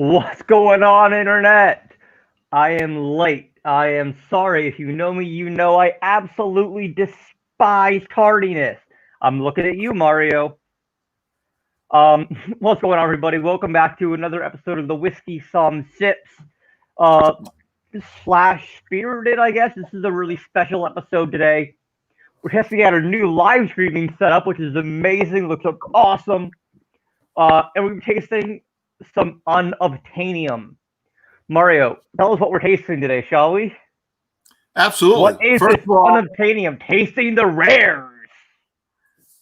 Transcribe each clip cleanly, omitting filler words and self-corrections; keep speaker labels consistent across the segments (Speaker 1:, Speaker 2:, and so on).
Speaker 1: What's going on, Internet? I am late. I am sorry. If you know me, you know I absolutely despise tardiness. I'm looking at you, Mario. What's going on, everybody? Welcome back to another episode of the Whiskey Some Sips uh, slash Spirited, I guess. This is a really special episode today. We're testing out a new live streaming setup, which is amazing. Looks awesome. And we're tasting some unobtainium. Mario, tell us what we're tasting today, shall we?
Speaker 2: Absolutely.
Speaker 1: What is
Speaker 2: First
Speaker 1: this
Speaker 2: of all,
Speaker 1: unobtainium? Tasting the rares.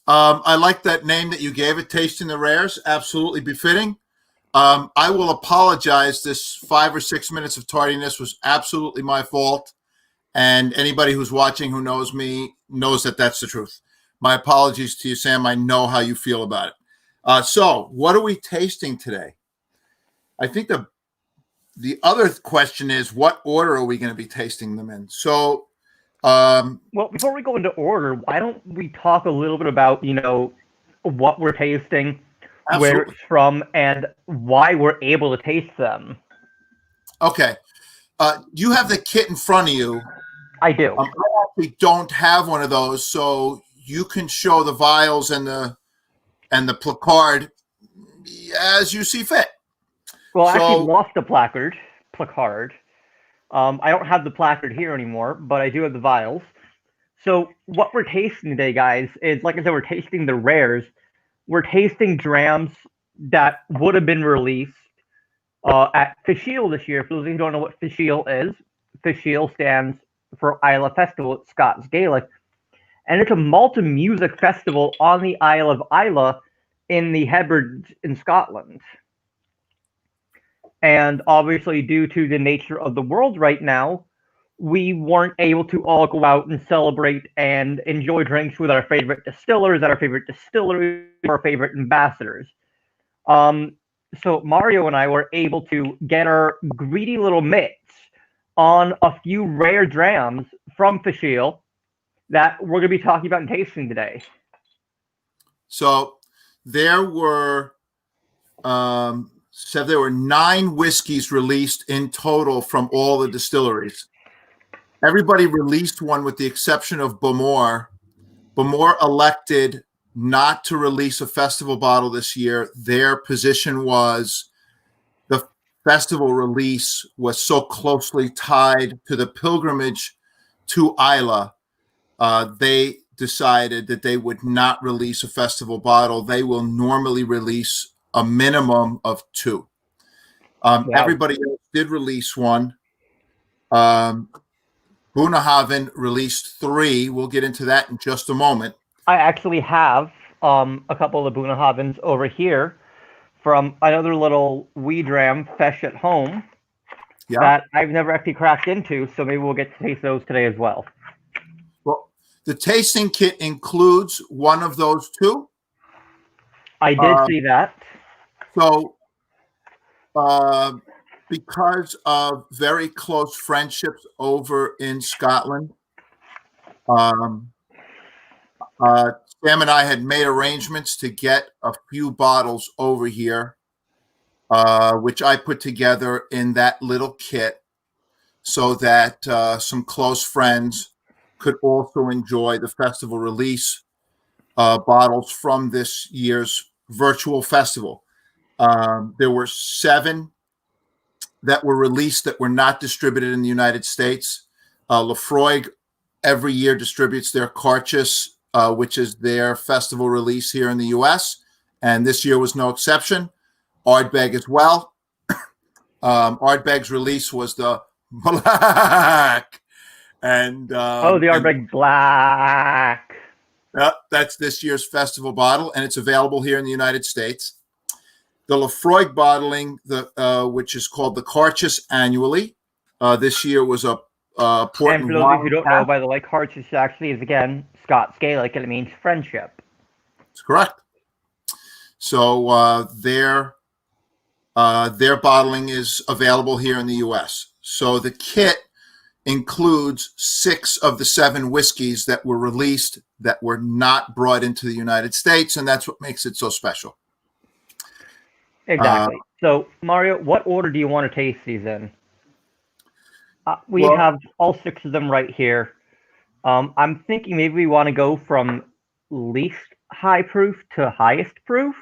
Speaker 2: I like that name that you gave it, Tasting the Rares. Absolutely befitting. I will apologize. This 5 or 6 minutes of tardiness was absolutely my fault. And anybody who's watching who knows me knows that that's the truth. My apologies to you, Sam. I know how you feel about it. So what are we tasting today? I think the other question is, what order are we going to be tasting them in? So,
Speaker 1: well, before we go into order, why don't we talk a little bit about, what we're tasting,
Speaker 2: absolutely.
Speaker 1: where it's from, and why we're able to taste them?
Speaker 2: Okay. You have the kit in front of you.
Speaker 1: I do.
Speaker 2: I actually don't have one of those, so you can show the vials and the placard as you see fit.
Speaker 1: Well, I actually lost the placard. I don't have the placard here anymore, but I do have the vials. So what we're tasting today, guys, is, like I said, we're tasting the rares. We're tasting Drams that would have been released at Feis Ile this year. For those of you who don't know what Feis Ile is, Feis Ile stands for Isle Festival. It's Scots Gaelic. And it's a multi-music festival on the Isle of Islay in the Hebrides in Scotland. And obviously, due to the nature of the world right now, we weren't able to all go out and celebrate and enjoy drinks with our favorite distillers at our favorite distillery, our favorite ambassadors. So Mario and I were able to get our greedy little mitts on a few rare drams from Feis Ile that we're going to be talking about and tasting today.
Speaker 2: So there were 9 whiskeys released in total from all the distilleries. Everybody released one with the exception of Bowmore. Bowmore elected not to release a festival bottle this year. Their position was the festival release was so closely tied to the pilgrimage to Islay. They decided that they would not release a festival bottle. They will normally release a minimum of 2.
Speaker 1: Wow.
Speaker 2: Everybody else did release one. Bunnahabhain released 3. We'll get into that in just a moment.
Speaker 1: I actually have a couple of the Bunnahabhains over here from another little wee dram, Feis at Home, that I've never actually cracked into, so maybe we'll get to taste those today as well.
Speaker 2: Well, the tasting kit includes one of those 2.
Speaker 1: I did see that.
Speaker 2: So, because of very close friendships over in Scotland, Sam and I had made arrangements to get a few bottles over here, which I put together in that little kit so that some close friends could also enjoy the festival release bottles from this year's virtual festival. There were 7 that were released that were not distributed in the United States. Laphroaig every year distributes their Carchus, which is their festival release here in the U.S., and this year was no exception. Ardbeg as well. Ardbeg's release was the Black. And
Speaker 1: the Ardbeg Black.
Speaker 2: That's this year's festival bottle, and it's available here in the United States. The Laphroaig bottling, which is called the Carchus annually, this year was a port.
Speaker 1: And for those of you who don't know, by the way, Carchus actually is, again, Scots Gaelic, and it means friendship.
Speaker 2: That's correct. So their bottling is available here in the U.S. So the kit includes 6 of the 7 whiskeys that were released that were not brought into the United States, and that's what makes it so special.
Speaker 1: Exactly. So, Mario, what order do you want to taste these in? We
Speaker 2: Well,
Speaker 1: have all six of them right here. I'm thinking maybe we want to go from least high proof to highest proof.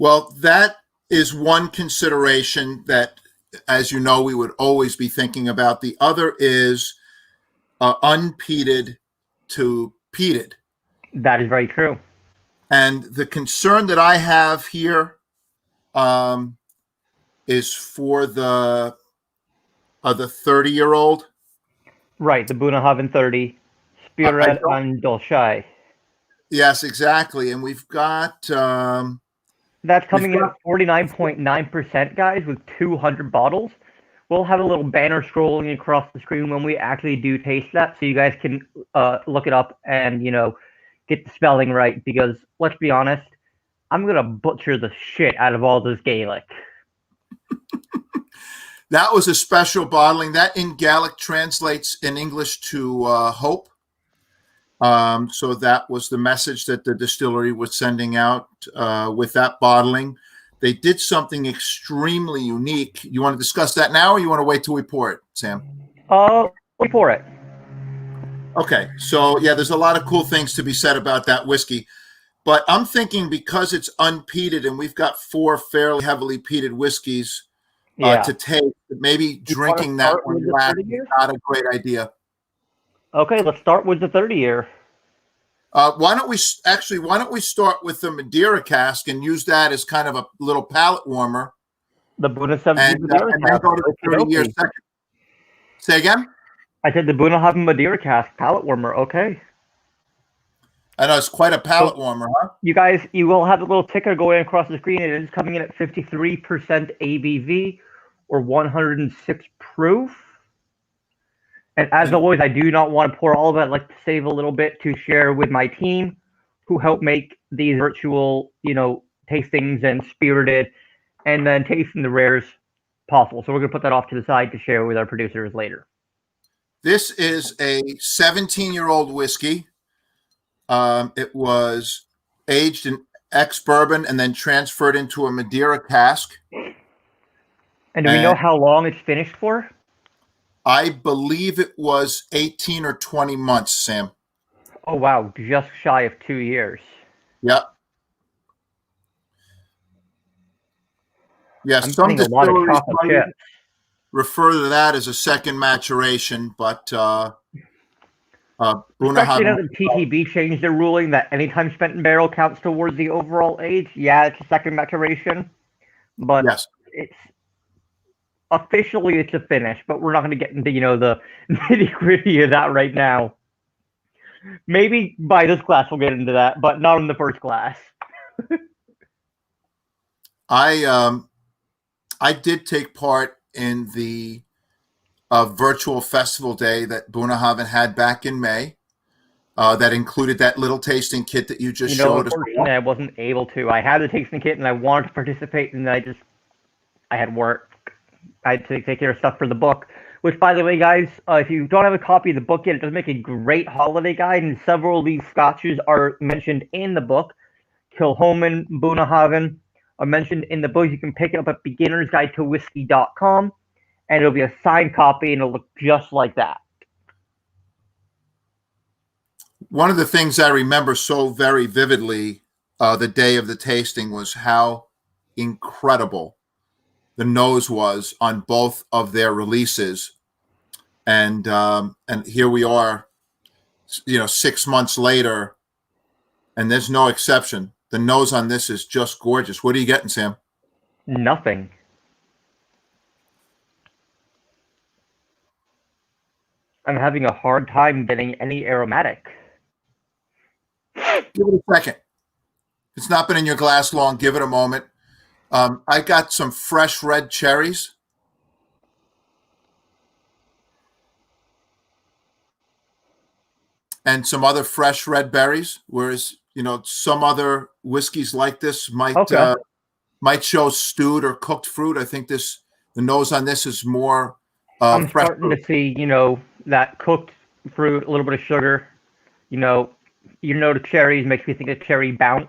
Speaker 2: well, that is one consideration that, as you know, we would always be thinking about. The other is unpeated to peated.
Speaker 1: That is very true.
Speaker 2: And the concern that I have here is for the 30-year-old.
Speaker 1: Right, the Bunnahabhain 30,
Speaker 2: I
Speaker 1: Spirit
Speaker 2: don't.
Speaker 1: and Dolshai.
Speaker 2: Yes, exactly. And we've got
Speaker 1: That's coming in at 49.9%, guys, with 200 bottles. We'll have a little banner scrolling across the screen when we actually do taste that, so you guys can look it up and, get the spelling right, because, let's be honest, I'm going to butcher the shit out of all this Gaelic.
Speaker 2: that was a special bottling. That in Gaelic translates in English to hope. So that was the message that the distillery was sending out with that bottling. They did something extremely unique. You want to discuss that now, or you want to wait till we pour it, Sam?
Speaker 1: Wait for it.
Speaker 2: Okay, so yeah, there's a lot of cool things to be said about that whiskey. But I'm thinking because it's unpeated and we've got 4 fairly heavily peated whiskeys to taste, maybe drinking that one last is not a great idea.
Speaker 1: Okay, let's start with the 30-year.
Speaker 2: Why don't we start with the Madeira cask and use that as kind of a little palate warmer?
Speaker 1: The Bunnahabhain Madeira
Speaker 2: and then go to the 30-year second. Say again?
Speaker 1: I said the Bunnahabhain Madeira cask palate warmer. Okay.
Speaker 2: I know it's quite a palate warmer, huh?
Speaker 1: You guys, you will have a little ticker going across the screen. It is coming in at 53% ABV or 106 proof. And as always, I do not want to pour all of it. I'd like to save a little bit to share with my team who help make these virtual, tastings and spirited and then tasting the rares possible. So we're going to put that off to the side to share with our producers later.
Speaker 2: This is a 17-year-old whiskey. It was aged in ex-bourbon and then transferred into a Madeira cask.
Speaker 1: And do we know how long it's finished for?
Speaker 2: I believe it was 18 or 20 months, Sam.
Speaker 1: Oh, wow. Just shy of 2 years.
Speaker 2: Yep. Yes,
Speaker 1: I'm
Speaker 2: some
Speaker 1: getting a lot of
Speaker 2: distilleries
Speaker 1: chocolate chips.
Speaker 2: refer to that as a second maturation, but
Speaker 1: especially now that TTB changed their ruling that any time spent in barrel counts towards the overall age. Yeah, it's a second maturation, but
Speaker 2: yes,
Speaker 1: it's officially it's a finish. But we're not going to get into the nitty gritty of that right now. Maybe by this class we'll get into that, but not in the first class.
Speaker 2: I did take part in the virtual festival day that Bunnahabhain had back in May. That included that little tasting kit that you just showed us.
Speaker 1: Unfortunately, I wasn't able to. I had the tasting kit and I wanted to participate, and I had work. I had to take care of stuff for the book. Which, by the way, guys, if you don't have a copy of the book yet, it does make a great holiday guide, and several of these scotches are mentioned in the book. Kilchoman, Bunnahabhain are mentioned in the book. You can pick it up at beginnersguidetowhiskey.com, and it'll be a signed copy, and it'll look just like that.
Speaker 2: One of the things I remember so very vividly the day of the tasting was how incredible the nose was on both of their releases. And here we are, 6 months later, and there's no exception. The nose on this is just gorgeous. What are you getting, Sam?
Speaker 1: Nothing. I'm having a hard time getting any aromatic.
Speaker 2: Give it a second. It's not been in your glass long. Give it a moment. I got some fresh red cherries. And some other fresh red berries, whereas some other whiskeys like this might show stewed or cooked fruit. I think the nose on this is more
Speaker 1: I'm
Speaker 2: fresh
Speaker 1: starting
Speaker 2: fruit.
Speaker 1: to see that cooked fruit, a little bit of sugar. The cherries makes me think of cherry bounce.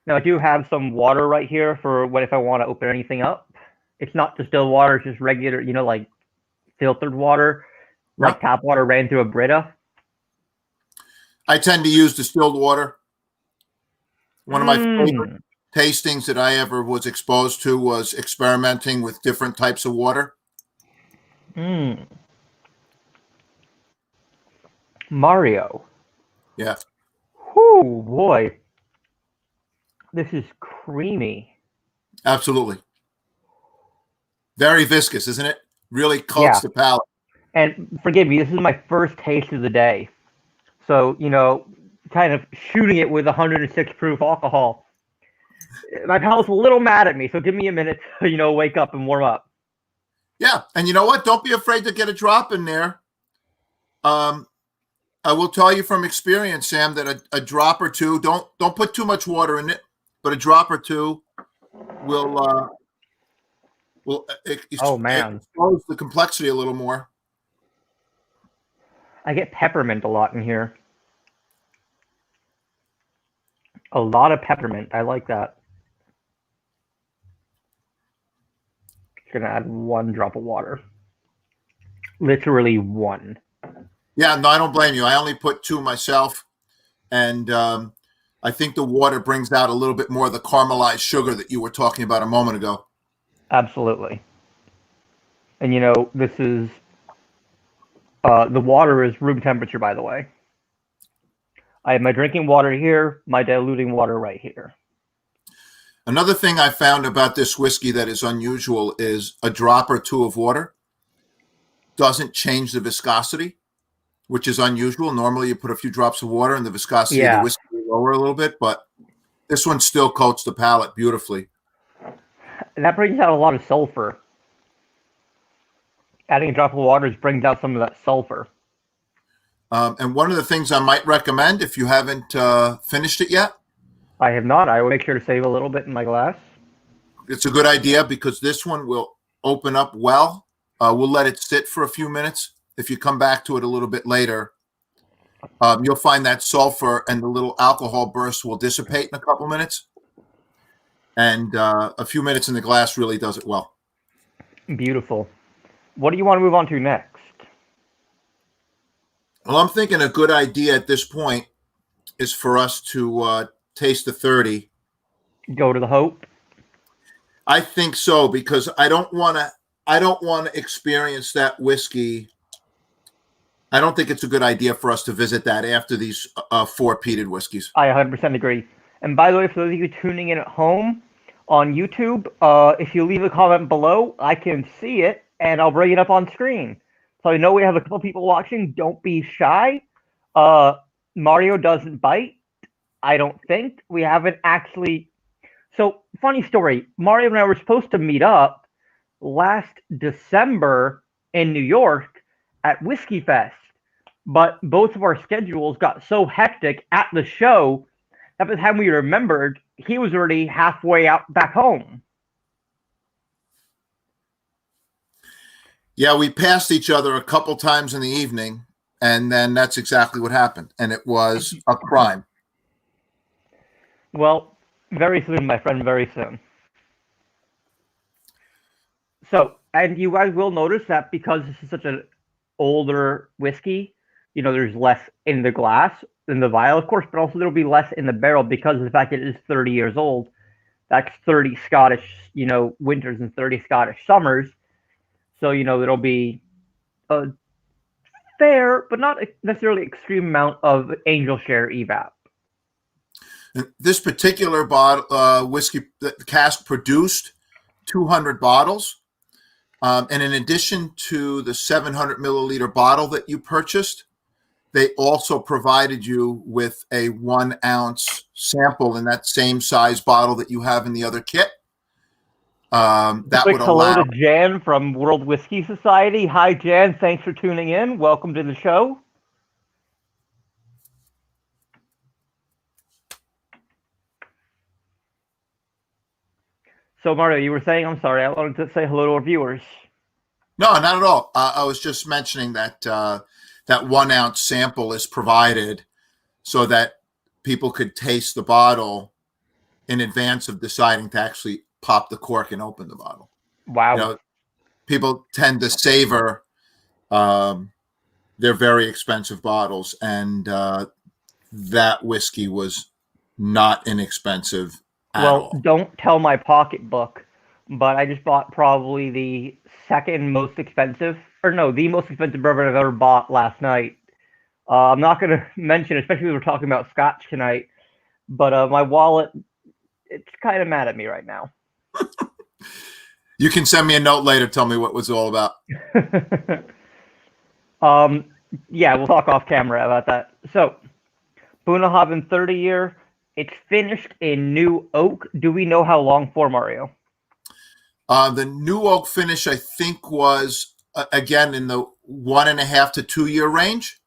Speaker 1: Now I do have some water right here for what if I want to open anything up. It's not distilled water; it's just regular, like filtered water,
Speaker 2: Yeah.
Speaker 1: like tap water ran through a Brita.
Speaker 2: I tend to use distilled water. One of my favorite
Speaker 1: Mmm.
Speaker 2: tastings that I ever was exposed to was experimenting with different types of water.
Speaker 1: Mmm. Mario.
Speaker 2: Yeah,
Speaker 1: Whoo boy, this is creamy.
Speaker 2: absolutely. Very viscous, isn't it? Really coats
Speaker 1: Yeah,
Speaker 2: the palate.
Speaker 1: and forgive me, this is my first taste of the day. So, kind of shooting it with 106 proof alcohol. My palate's a little mad at me, so give me a minute to, wake up and warm up.
Speaker 2: Yeah, and you know what? Don't be afraid to get a drop in there. Um, I will tell you from experience, Sam, that a drop or two, don't put too much water in it, but a drop or two will
Speaker 1: Oh man,
Speaker 2: expose the complexity a little more.
Speaker 1: I get peppermint a lot in here. A lot of peppermint. I like that. Just gonna add one drop of water. Literally one.
Speaker 2: Yeah, no, I don't blame you. I only put two myself, and I think the water brings out a little bit more of the caramelized sugar that you were talking about a moment ago.
Speaker 1: Absolutely. And this is the water is room temperature, by the way. I have my drinking water here, my diluting water right here.
Speaker 2: Another thing I found about this whiskey that is unusual is a drop or two of water doesn't change the viscosity, which is unusual. Normally, you put a few drops of water and the viscosity of the
Speaker 1: Yeah,
Speaker 2: whiskey will lower a little bit, but this one still coats the palate beautifully.
Speaker 1: and that brings out a lot of sulfur. Adding a drop of water brings out some of that sulfur.
Speaker 2: And one of the things I might recommend, if you haven't finished it yet,
Speaker 1: I have not. I will make sure to save a little bit in my glass.
Speaker 2: it's a good idea because this one will open up well. We'll let it sit for a few minutes. If you come back to it a little bit later, you'll find that sulfur and the little alcohol burst will dissipate in a couple minutes. And a few minutes in the glass really does it well.
Speaker 1: Beautiful. What do you want to move on to next?
Speaker 2: Well, I'm thinking a good idea at this point is for us to taste the 30.
Speaker 1: Go to the Hope.
Speaker 2: I think so because I don't want to experience that whiskey. I don't think it's a good idea for us to visit that after these four peated whiskeys.
Speaker 1: I 100% agree. And by the way, for those of you tuning in at home on YouTube, if you leave a comment below, I can see it and I'll bring it up on screen. So I know we have a couple people watching. Don't be shy. Mario doesn't bite. I don't think. We haven't actually. So, funny story. Mario and I were supposed to meet up last December in New York at Whiskey Fest, but both of our schedules got so hectic at the show that by the time we remembered, he was already halfway out back home.
Speaker 2: Yeah, we passed each other a couple times in the evening, and then that's exactly what happened. And it was a crime.
Speaker 1: Well, very soon, my friend, very soon. So, and you guys will notice that because this is such an older whiskey, there's less in the glass than the vial, of course, but also there'll be less in the barrel because of the fact that it is 30 years old. That's 30 Scottish, winters and 30 Scottish summers. So, there'll be a fair, but not necessarily extreme amount of angel share evap.
Speaker 2: This particular bottle, whiskey cask produced 200 bottles. And in addition to the 700 milliliter bottle that you purchased, they also provided you with a 1 ounce sample in that same size bottle that you have in the other kit. That
Speaker 1: Quick
Speaker 2: would
Speaker 1: hello
Speaker 2: allow.
Speaker 1: to Jan from World Whiskey Society. Hi, Jan. Thanks for tuning in. Welcome to the show. So, Mario, you were saying, I'm sorry, I wanted to say hello to our viewers.
Speaker 2: No, not at all. I was just mentioning that that 1 ounce sample is provided so that people could taste the bottle in advance of deciding to actually pop the cork and open the bottle.
Speaker 1: Wow.
Speaker 2: People tend to savor their very expensive bottles, and that whiskey was not inexpensive at all.
Speaker 1: Don't tell my pocketbook, but I just bought probably the second most expensive, or no, the most expensive bourbon I've ever bought last night. I'm not going to mention, especially when we're talking about scotch tonight, but my wallet, it's kind of mad at me right now.
Speaker 2: You can send me a note later. Tell me what it was all about.
Speaker 1: Yeah, we'll talk off camera about that. So, Bunnahabhain 30 year. It's finished in new oak. Do we know how long for, Mario?
Speaker 2: The new oak finish, I think, was again in the 1.5 to 2 year range.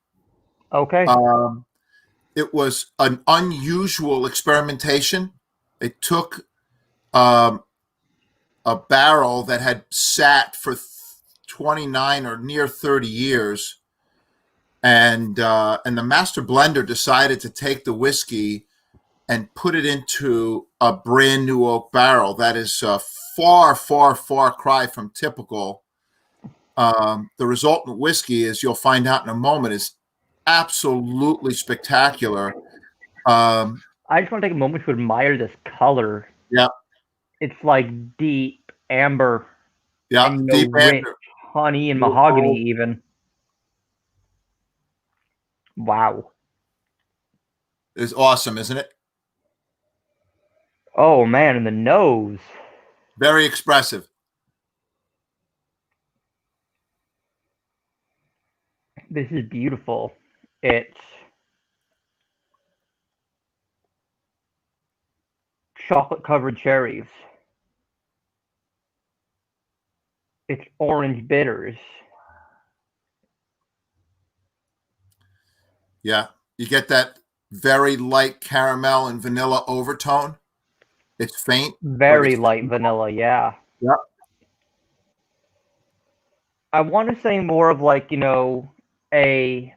Speaker 1: Okay.
Speaker 2: It was an unusual experimentation. It took a barrel that had sat for 29 or near 30 years, and the master blender decided to take the whiskey and put it into a brand new oak barrel that is far cry from typical. The resultant whiskey, as you'll find out in a moment, is absolutely spectacular.
Speaker 1: I just want to take a moment to admire this color.
Speaker 2: Yeah.
Speaker 1: It's like deep amber.
Speaker 2: Yeah,
Speaker 1: and,
Speaker 2: deep
Speaker 1: rich
Speaker 2: amber.
Speaker 1: honey and mahogany even. Wow.
Speaker 2: It's awesome, isn't it?
Speaker 1: Oh man, and the nose.
Speaker 2: Very expressive.
Speaker 1: This is beautiful. It's chocolate covered cherries. It's orange bitters.
Speaker 2: Yeah, you get that very light caramel and vanilla overtone. It's faint.
Speaker 1: Very light vanilla, yeah.
Speaker 2: Yeah.
Speaker 1: I want to say more of like, a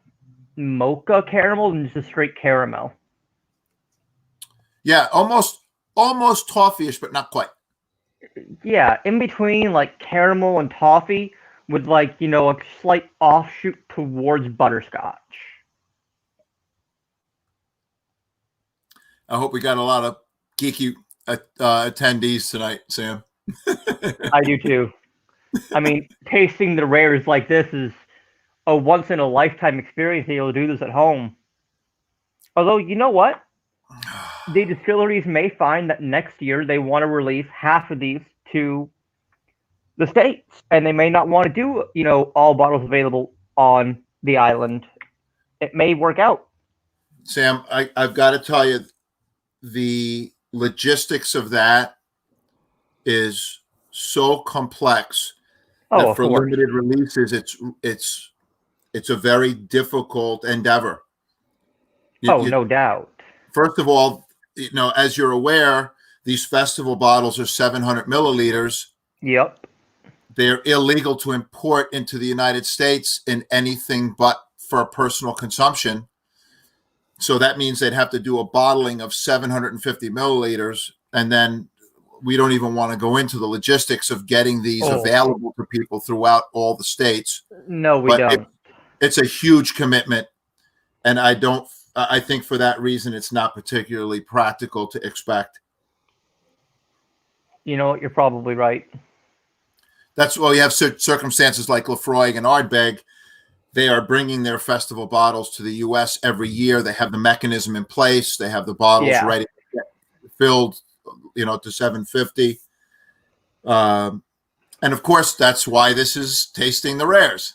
Speaker 1: mocha caramel than just a straight caramel.
Speaker 2: Yeah, almost toffee-ish, but not quite.
Speaker 1: Yeah, in between like caramel and toffee with like, a slight offshoot towards butterscotch.
Speaker 2: I hope we got a lot of geeky attendees tonight, Sam.
Speaker 1: I do too. I mean, tasting the rares like this is a once-in-a-lifetime experience to be able to do this at home. Although, you know what? The distilleries may find that next year they want to release half of these to the States, and they may not want to do, all bottles available on the island. It may work out.
Speaker 2: Sam, I've got to tell you, the logistics of that is so complex that for limited releases, it's a very difficult endeavor.
Speaker 1: No doubt.
Speaker 2: First of all, as you're aware, these festival bottles are 700 milliliters.
Speaker 1: Yep.
Speaker 2: They're illegal to import into the United States in anything but for personal consumption. So that means they'd have to do a bottling of 750 milliliters, and then we don't even want to go into the logistics of getting these available to people throughout all the states.
Speaker 1: No, we don't.
Speaker 2: It's a huge commitment, and I think for that reason, it's not particularly practical to expect.
Speaker 1: You know what? You're probably right.
Speaker 2: That's why you have circumstances like Lefroy and Ardbeg. They are bringing their festival bottles to the U.S. every year. They have the mechanism in place. They have the bottles ready to get filled, to 750. And of course, that's why this is tasting the rares.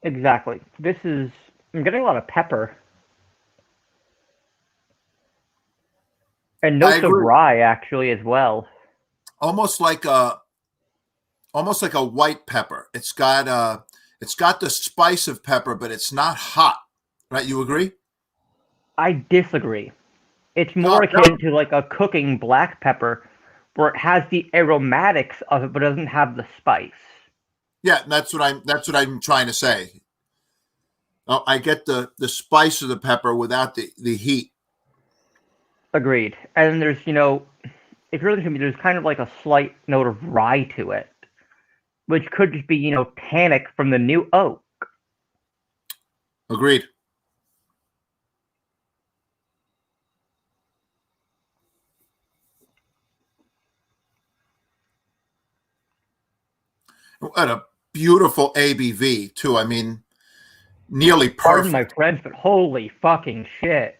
Speaker 1: Exactly. I'm getting a lot of pepper. And notes of rye, actually, as well.
Speaker 2: Almost like a white pepper. It's got the spice of pepper, but it's not hot. Right? You agree?
Speaker 1: I disagree. It's more akin to like a cooking black pepper, where it has the aromatics of it, but doesn't have the spice.
Speaker 2: Yeah, that's what I'm trying to say. I get the spice of the pepper without the heat.
Speaker 1: Agreed. And there's, if you're listening to me, there's kind of like a slight note of rye to it, which could just be, tannic from the new oak.
Speaker 2: Agreed. What a beautiful ABV, too. I mean, nearly perfect.
Speaker 1: Pardon my French, but holy fucking shit.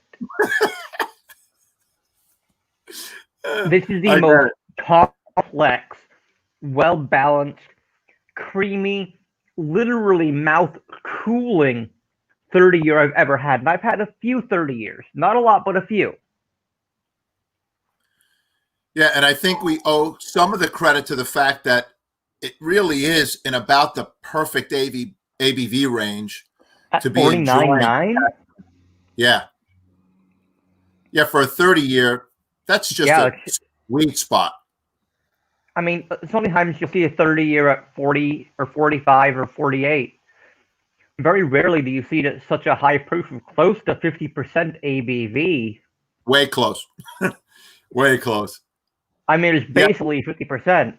Speaker 1: This is the most complex, well-balanced, creamy, literally mouth-cooling 30-year I've ever had. And I've had a few 30 years. Not a lot, but a few.
Speaker 2: Yeah, and I think we owe some of the credit to the fact that it really is in about the perfect ABV range
Speaker 1: At
Speaker 2: to be enjoying.
Speaker 1: 49.9?
Speaker 2: Yeah. Yeah, for a 30-year, that's just a sweet spot.
Speaker 1: I mean, sometimes you'll see a 30-year at 40 or 45 or 48. Very rarely do you see it at such a high proof of close to 50% ABV.
Speaker 2: Way close. Way close.
Speaker 1: I mean, it's basically 50%.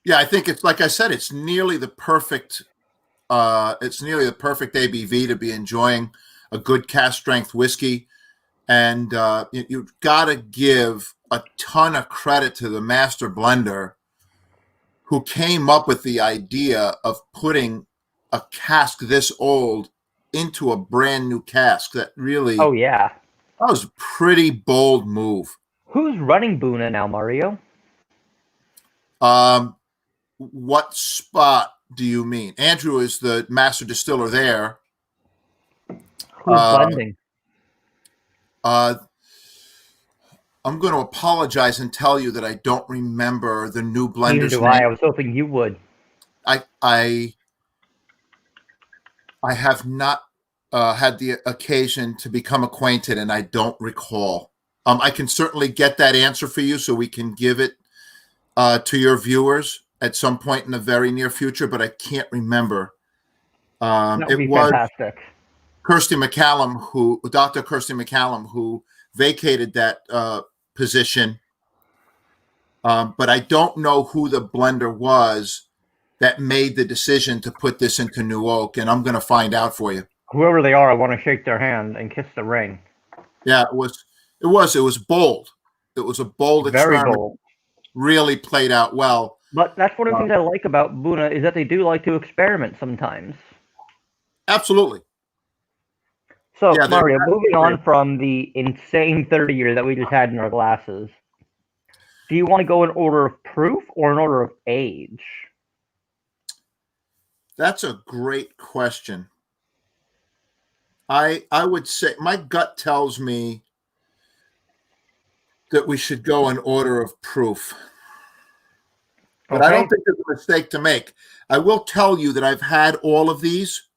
Speaker 2: Yeah, I think it's like I said, it's nearly the perfect ABV to be enjoying a good cask strength whiskey. And you've got to give a ton of credit to the master blender who came up with the idea of putting a cask this old into a brand new cask. That really,
Speaker 1: that
Speaker 2: was a pretty bold move.
Speaker 1: Who's running Buna now, Mario?
Speaker 2: What spot do you mean? Andrew is the master distiller there.
Speaker 1: Who's blending?
Speaker 2: I'm going to apologize and tell you that I don't remember the new blender's
Speaker 1: Neither do
Speaker 2: name.
Speaker 1: I was hoping you would.
Speaker 2: I have not had the occasion to become acquainted, and I don't recall. I can certainly get that answer for you so we can give it to your viewers at some point in the very near future, but I can't remember.
Speaker 1: That would be
Speaker 2: was
Speaker 1: fantastic.
Speaker 2: Dr. Kirsty McCallum, who vacated that position. But I don't know who the blender was that made the decision to put this into New Oak, and I'm going to find out for you.
Speaker 1: Whoever they are, I want to shake their hand and kiss the ring.
Speaker 2: Yeah, it was bold. It was a bold
Speaker 1: Very
Speaker 2: experiment.
Speaker 1: bold.
Speaker 2: Really played out well.
Speaker 1: But that's one of the things I like about Buna is that they do like to experiment sometimes.
Speaker 2: Absolutely.
Speaker 1: So, yeah, Mario, moving on from the insane 30-year that we just had in our glasses, do you want to go in order of proof or in order of age?
Speaker 2: That's a great question. I would say my gut tells me that we should go in order of proof. But I don't think there's a mistake to make. I will tell you that I've had all of these,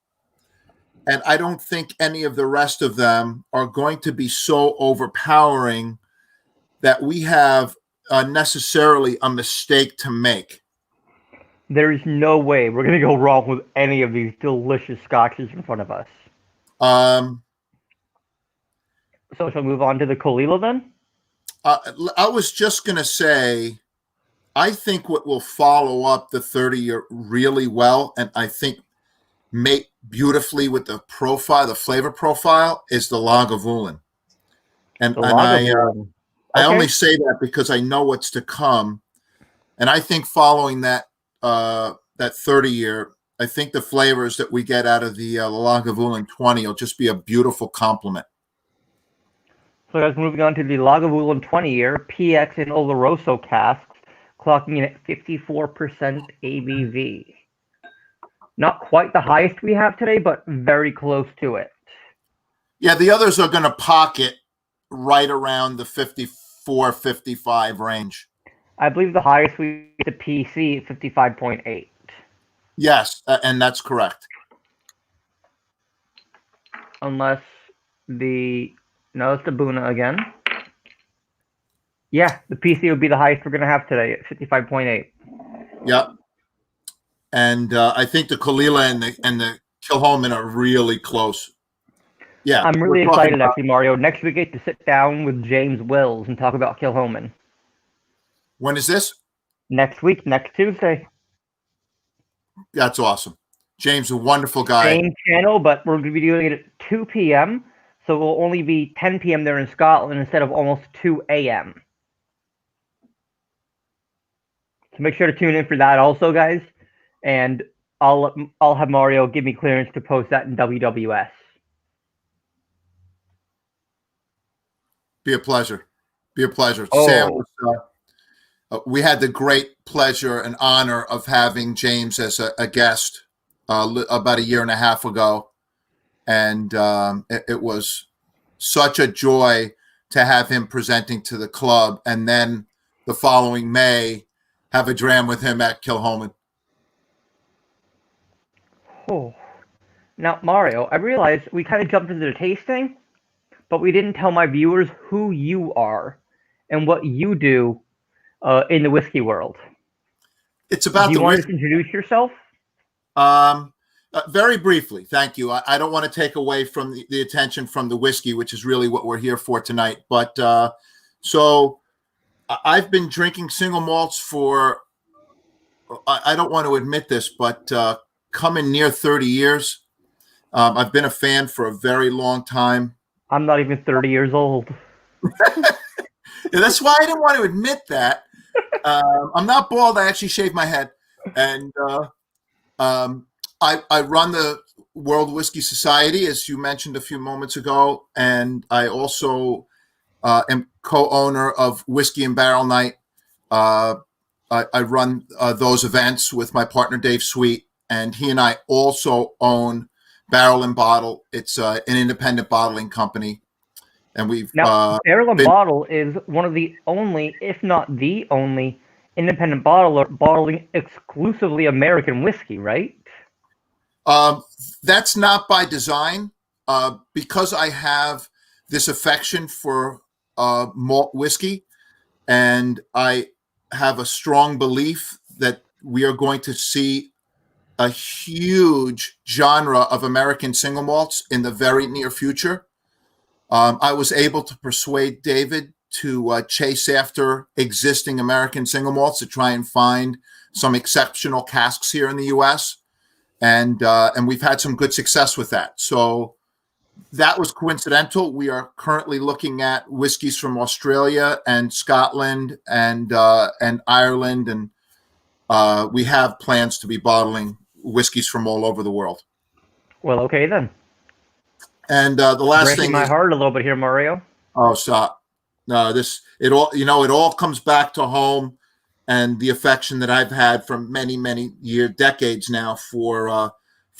Speaker 2: and I don't think any of the rest of them are going to be so overpowering that we have necessarily a mistake to make.
Speaker 1: There's no way we're going to go wrong with any of these delicious scotches in front of us. So shall we move on to the Kalila then?
Speaker 2: I was just going to say, I think what will follow up the 30-year really well, and I think mate beautifully with the profile, the flavor profile, is the Lagavulin. And I only say that because I know what's to come. And I think following that 30-year, I think the flavors that we get out of the Lagavulin 20 will just be a beautiful complement.
Speaker 1: So guys, moving on to the Lagavulin 20-year PX and Oloroso casks, clocking in at 54% ABV. Not quite the highest we have today, but very close to it.
Speaker 2: Yeah, the others are going to pocket right around the 54, 55 range.
Speaker 1: I believe the highest we get to PC at 55.8.
Speaker 2: Yes, and that's correct.
Speaker 1: Unless no, it's the Buna again. Yeah, the PC would be the highest we're going to have today at 55.8.
Speaker 2: Yep. And I think the Kalila and the Kilchoman are really close. Yeah,
Speaker 1: I'm
Speaker 2: we're
Speaker 1: really
Speaker 2: talking
Speaker 1: excited,
Speaker 2: about
Speaker 1: actually, Mario. Next we get to sit down with James Wills and talk about Kilhoman.
Speaker 2: when is this?
Speaker 1: Next week, next Tuesday.
Speaker 2: That's awesome. James, a wonderful guy.
Speaker 1: Same channel, but we're going to be doing it at 2 p.m. So it will only be 10 p.m. there in Scotland instead of almost 2 a.m. So make sure to tune in for that also, guys. And I'll have Mario give me clearance to post that in TWSS.
Speaker 2: Be a pleasure. Be a pleasure. Sam,
Speaker 1: Oh,
Speaker 2: we had the great pleasure and honor of having James as a guest about a year and a half ago. And it was such a joy to have him presenting to the club. And then the following May, have a dram with him at Kilhoman.
Speaker 1: oh. Now, Mario, I realized we kind of jumped into the tasting, but we didn't tell my viewers who you are and what you do in the whiskey world.
Speaker 2: It's
Speaker 1: Do
Speaker 2: about
Speaker 1: you
Speaker 2: the
Speaker 1: want to
Speaker 2: whiskey.
Speaker 1: introduce yourself?
Speaker 2: Very briefly, thank you. I don't want to take away from the attention from the whiskey, which is really what we're here for tonight. But so I've been drinking single malts for, I don't want to admit this, but coming near 30 years. I've been a fan for a very long time.
Speaker 1: I'm not even 30 years old.
Speaker 2: Yeah, that's why I didn't want to admit that. I'm not bald. I actually shaved my head. And I run the World Whiskey Society, as you mentioned a few moments ago. And I also am co-owner of Whiskey and Barrel Night. I run those events with my partner, Dave Sweet. And he and I also own Barrel and Bottle. It's an independent bottling company. And we've
Speaker 1: Now, Barrel and Bottle is one of the only, if not the only, independent bottler bottling exclusively American whiskey, right?
Speaker 2: That's not by design. Because I have this affection for malt whiskey, and I have a strong belief that we are going to see a huge genre of American single malts in the very near future. I was able to persuade David to chase after existing American single malts to try and find some exceptional casks here in the U.S. And we've had some good success with that. So that was coincidental. We are currently looking at whiskeys from Australia and Scotland and Ireland, and we have plans to be bottling whiskeys from all over the world.
Speaker 1: Well, okay then.
Speaker 2: And the last
Speaker 1: Breaking
Speaker 2: thing
Speaker 1: my
Speaker 2: is,
Speaker 1: heart a little bit here, Mario.
Speaker 2: oh, stop! No, it all comes back to home, and the affection that I've had for many decades now for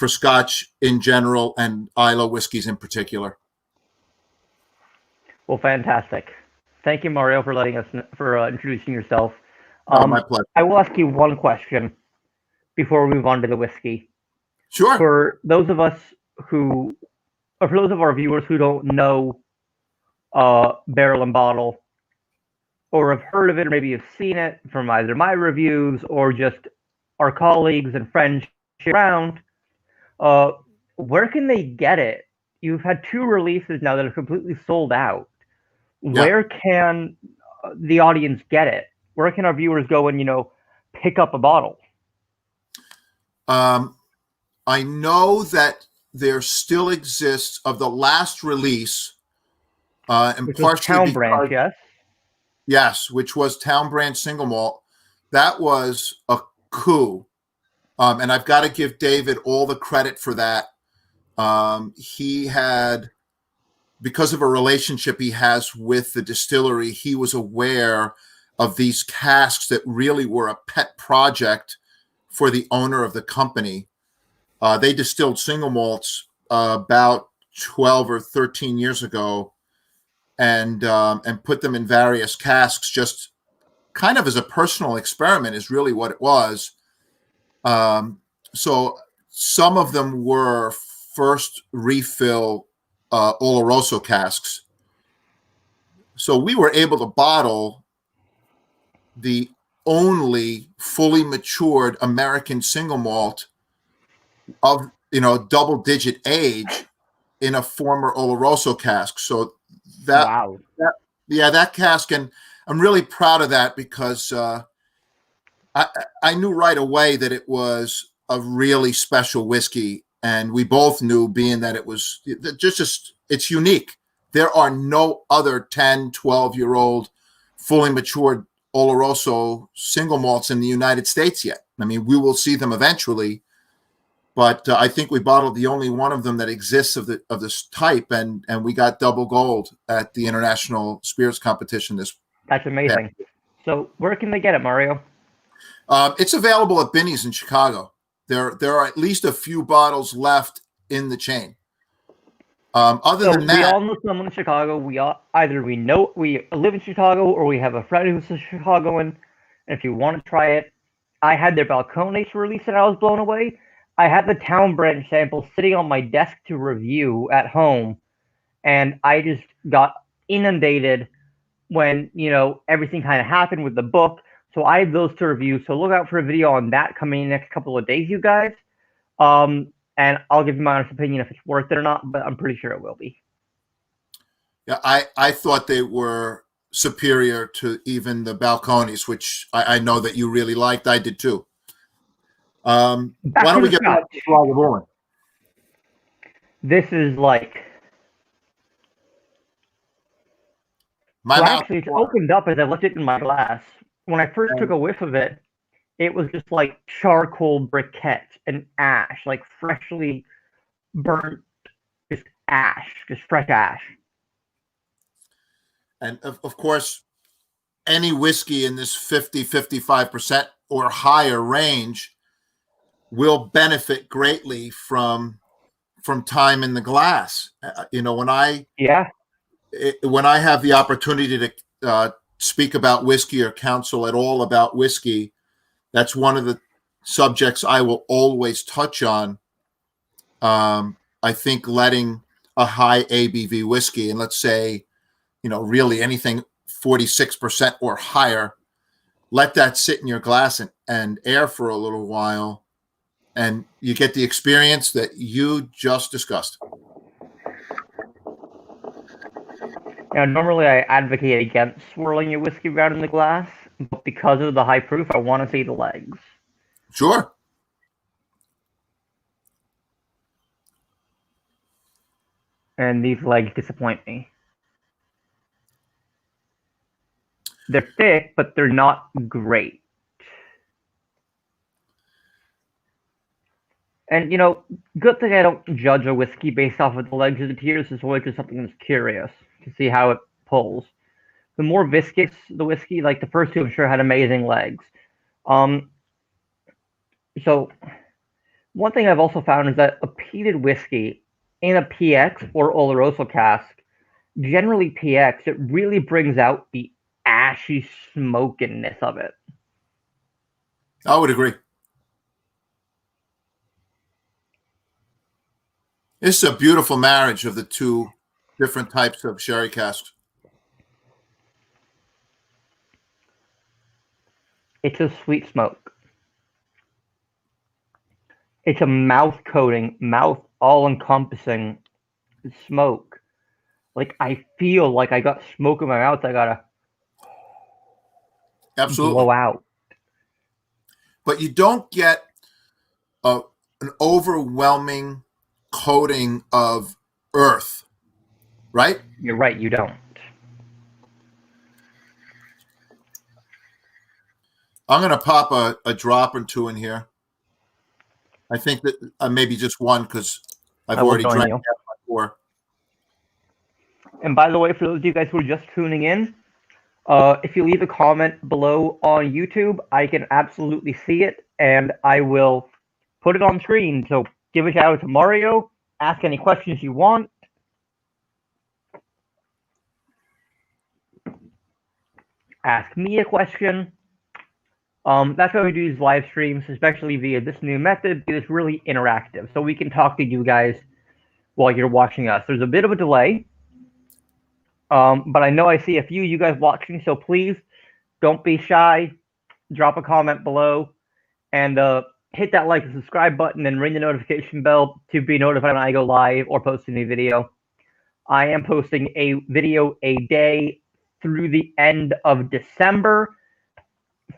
Speaker 2: Scotch in general and Islay whiskeys in particular.
Speaker 1: Well, fantastic. Thank you, Mario, for introducing yourself.
Speaker 2: My pleasure.
Speaker 1: I will ask you one question before we move on to the whiskey.
Speaker 2: Sure.
Speaker 1: For those of our viewers who don't know Barrel and Bottle, or have heard of it, or maybe have seen it from either my reviews or just our colleagues and friends around, where can they get it? You've had 2 releases now that are completely sold out.
Speaker 2: Yeah.
Speaker 1: Where can the audience get it? Where can our viewers go and pick up a bottle?
Speaker 2: I know that there still exists of the last release, and
Speaker 1: Which was Town Branch, yes?
Speaker 2: Yes, which was Town Branch Single Malt. That was a coup. And I've got to give David all the credit for that. He had, because of a relationship he has with the distillery, he was aware of these casks that really were a pet project for the owner of the company. They distilled single malts about 12 or 13 years ago, and put them in various casks, just kind of as a personal experiment is really what it was. So some of them were first refill Oloroso casks. So we were able to bottle the only fully matured American single malt of double-digit age in a former Oloroso cask. So
Speaker 1: Wow.
Speaker 2: that cask, and I'm really proud of that because I knew right away that it was a really special whiskey, and we both knew, being that it was just it's unique. There are no other 10, 12-year-old fully matured Oloroso single malts in the United States yet. I mean, we will see them eventually, but I think we bottled the only one of them that exists of this type, and we got double gold at the International Spirits Competition this.
Speaker 1: That's amazing. Yeah. So where can they get it, Mario?
Speaker 2: It's available at Binny's in Chicago. There are at least a few bottles left in the chain. Other than that,
Speaker 1: we all know someone in Chicago. We live in Chicago, or we have a friend who's a Chicagoan. And if you want to try it, I had their Balcones release and I was blown away. I had the Town Branch sample sitting on my desk to review at home, and I just got inundated when everything kind of happened with the book. So I have those to review. So look out for a video on that coming in the next couple of days, you guys. And I'll give you my honest opinion if it's worth it or not, but I'm pretty sure it will be.
Speaker 2: Yeah, I thought they were superior to even the Balcones, which I know that you really liked. I did too. Why don't we get back to Lagavulin?
Speaker 1: This is like... actually, it's opened up as I left it in my glass. When I first took a whiff of it, it was just like charcoal briquette and ash, like freshly burnt, just ash, just fresh ash.
Speaker 2: And of course, any whiskey in this 55% or higher range will benefit greatly from time in the glass. When I have the opportunity to speak about whiskey or counsel at all about whiskey, that's one of the subjects I will always touch on. I think letting a high ABV whiskey, and let's say, really anything 46% or higher, let that sit in your glass and air for a little while, and you get the experience that you just discussed.
Speaker 1: Now, normally I advocate against swirling your whiskey around in the glass, but because of the high proof, I want to see the legs.
Speaker 2: Sure.
Speaker 1: And these legs disappoint me. They're thick, but they're not great. And, good thing I don't judge a whiskey based off of the legs or the tears. It's always just something that's curious to see how it pulls. The more viscous the whiskey, like the first two, I'm sure had amazing legs. So one thing I've also found is that a peated whiskey in a PX or Oloroso cask, generally PX, it really brings out the ashy smokiness of it.
Speaker 2: I would agree. It's a beautiful marriage of the two different types of sherry casks.
Speaker 1: It's a sweet smoke. It's a mouth-coating, all-encompassing smoke. Like, I feel like I got smoke in my mouth. I gotta blow out.
Speaker 2: But you don't get an overwhelming coating of earth, right?
Speaker 1: You're right, you don't.
Speaker 2: I'm going to pop a drop or two in here. I think that maybe just one, because I've already drank that before.
Speaker 1: And by the way, for those of you guys who are just tuning in, if you leave a comment below on YouTube, I can absolutely see it, and I will put it on screen. So give a shout out to Mario, ask any questions you want. Ask me a question. That's why we do these live streams, especially via this new method, because it's really interactive. So we can talk to you guys while you're watching us. There's a bit of a delay, but I know I see a few of you guys watching, so please don't be shy. Drop a comment below, and hit that like and subscribe button and ring the notification bell to be notified when I go live or post a new video. I am posting a video a day through the end of December.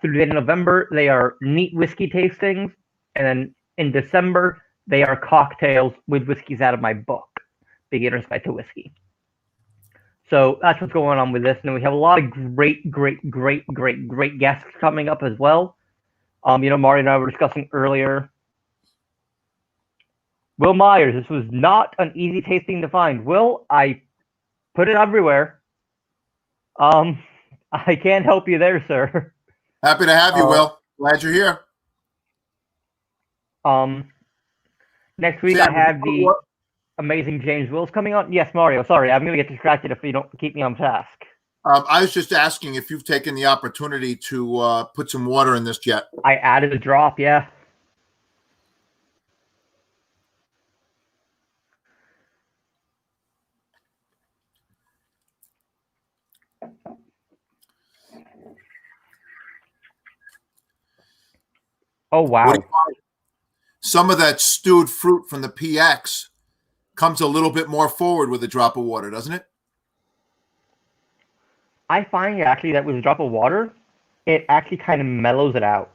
Speaker 1: Through the end of November, they are neat whiskey tastings. And then in December, they are cocktails with whiskeys out of my book, Beginner's Guide to Whiskey. So that's what's going on with this. And we have a lot of great guests coming up as well. Mario and I were discussing earlier. Will Myers, this was not an easy tasting to find. Will, I put it everywhere. I can't help you there, sir.
Speaker 2: Happy to have you, Will. Glad you're here.
Speaker 1: Next week Sam, I have the amazing James Wills coming on. Yes, Mario. Sorry, I'm going to get distracted if you don't keep me on task.
Speaker 2: I was just asking if you've taken the opportunity to put some water in this yet.
Speaker 1: I added a drop, yeah. Oh, wow.
Speaker 2: Some of that stewed fruit from the PX comes a little bit more forward with a drop of water, doesn't it?
Speaker 1: I find actually that with a drop of water, it actually kind of mellows it out.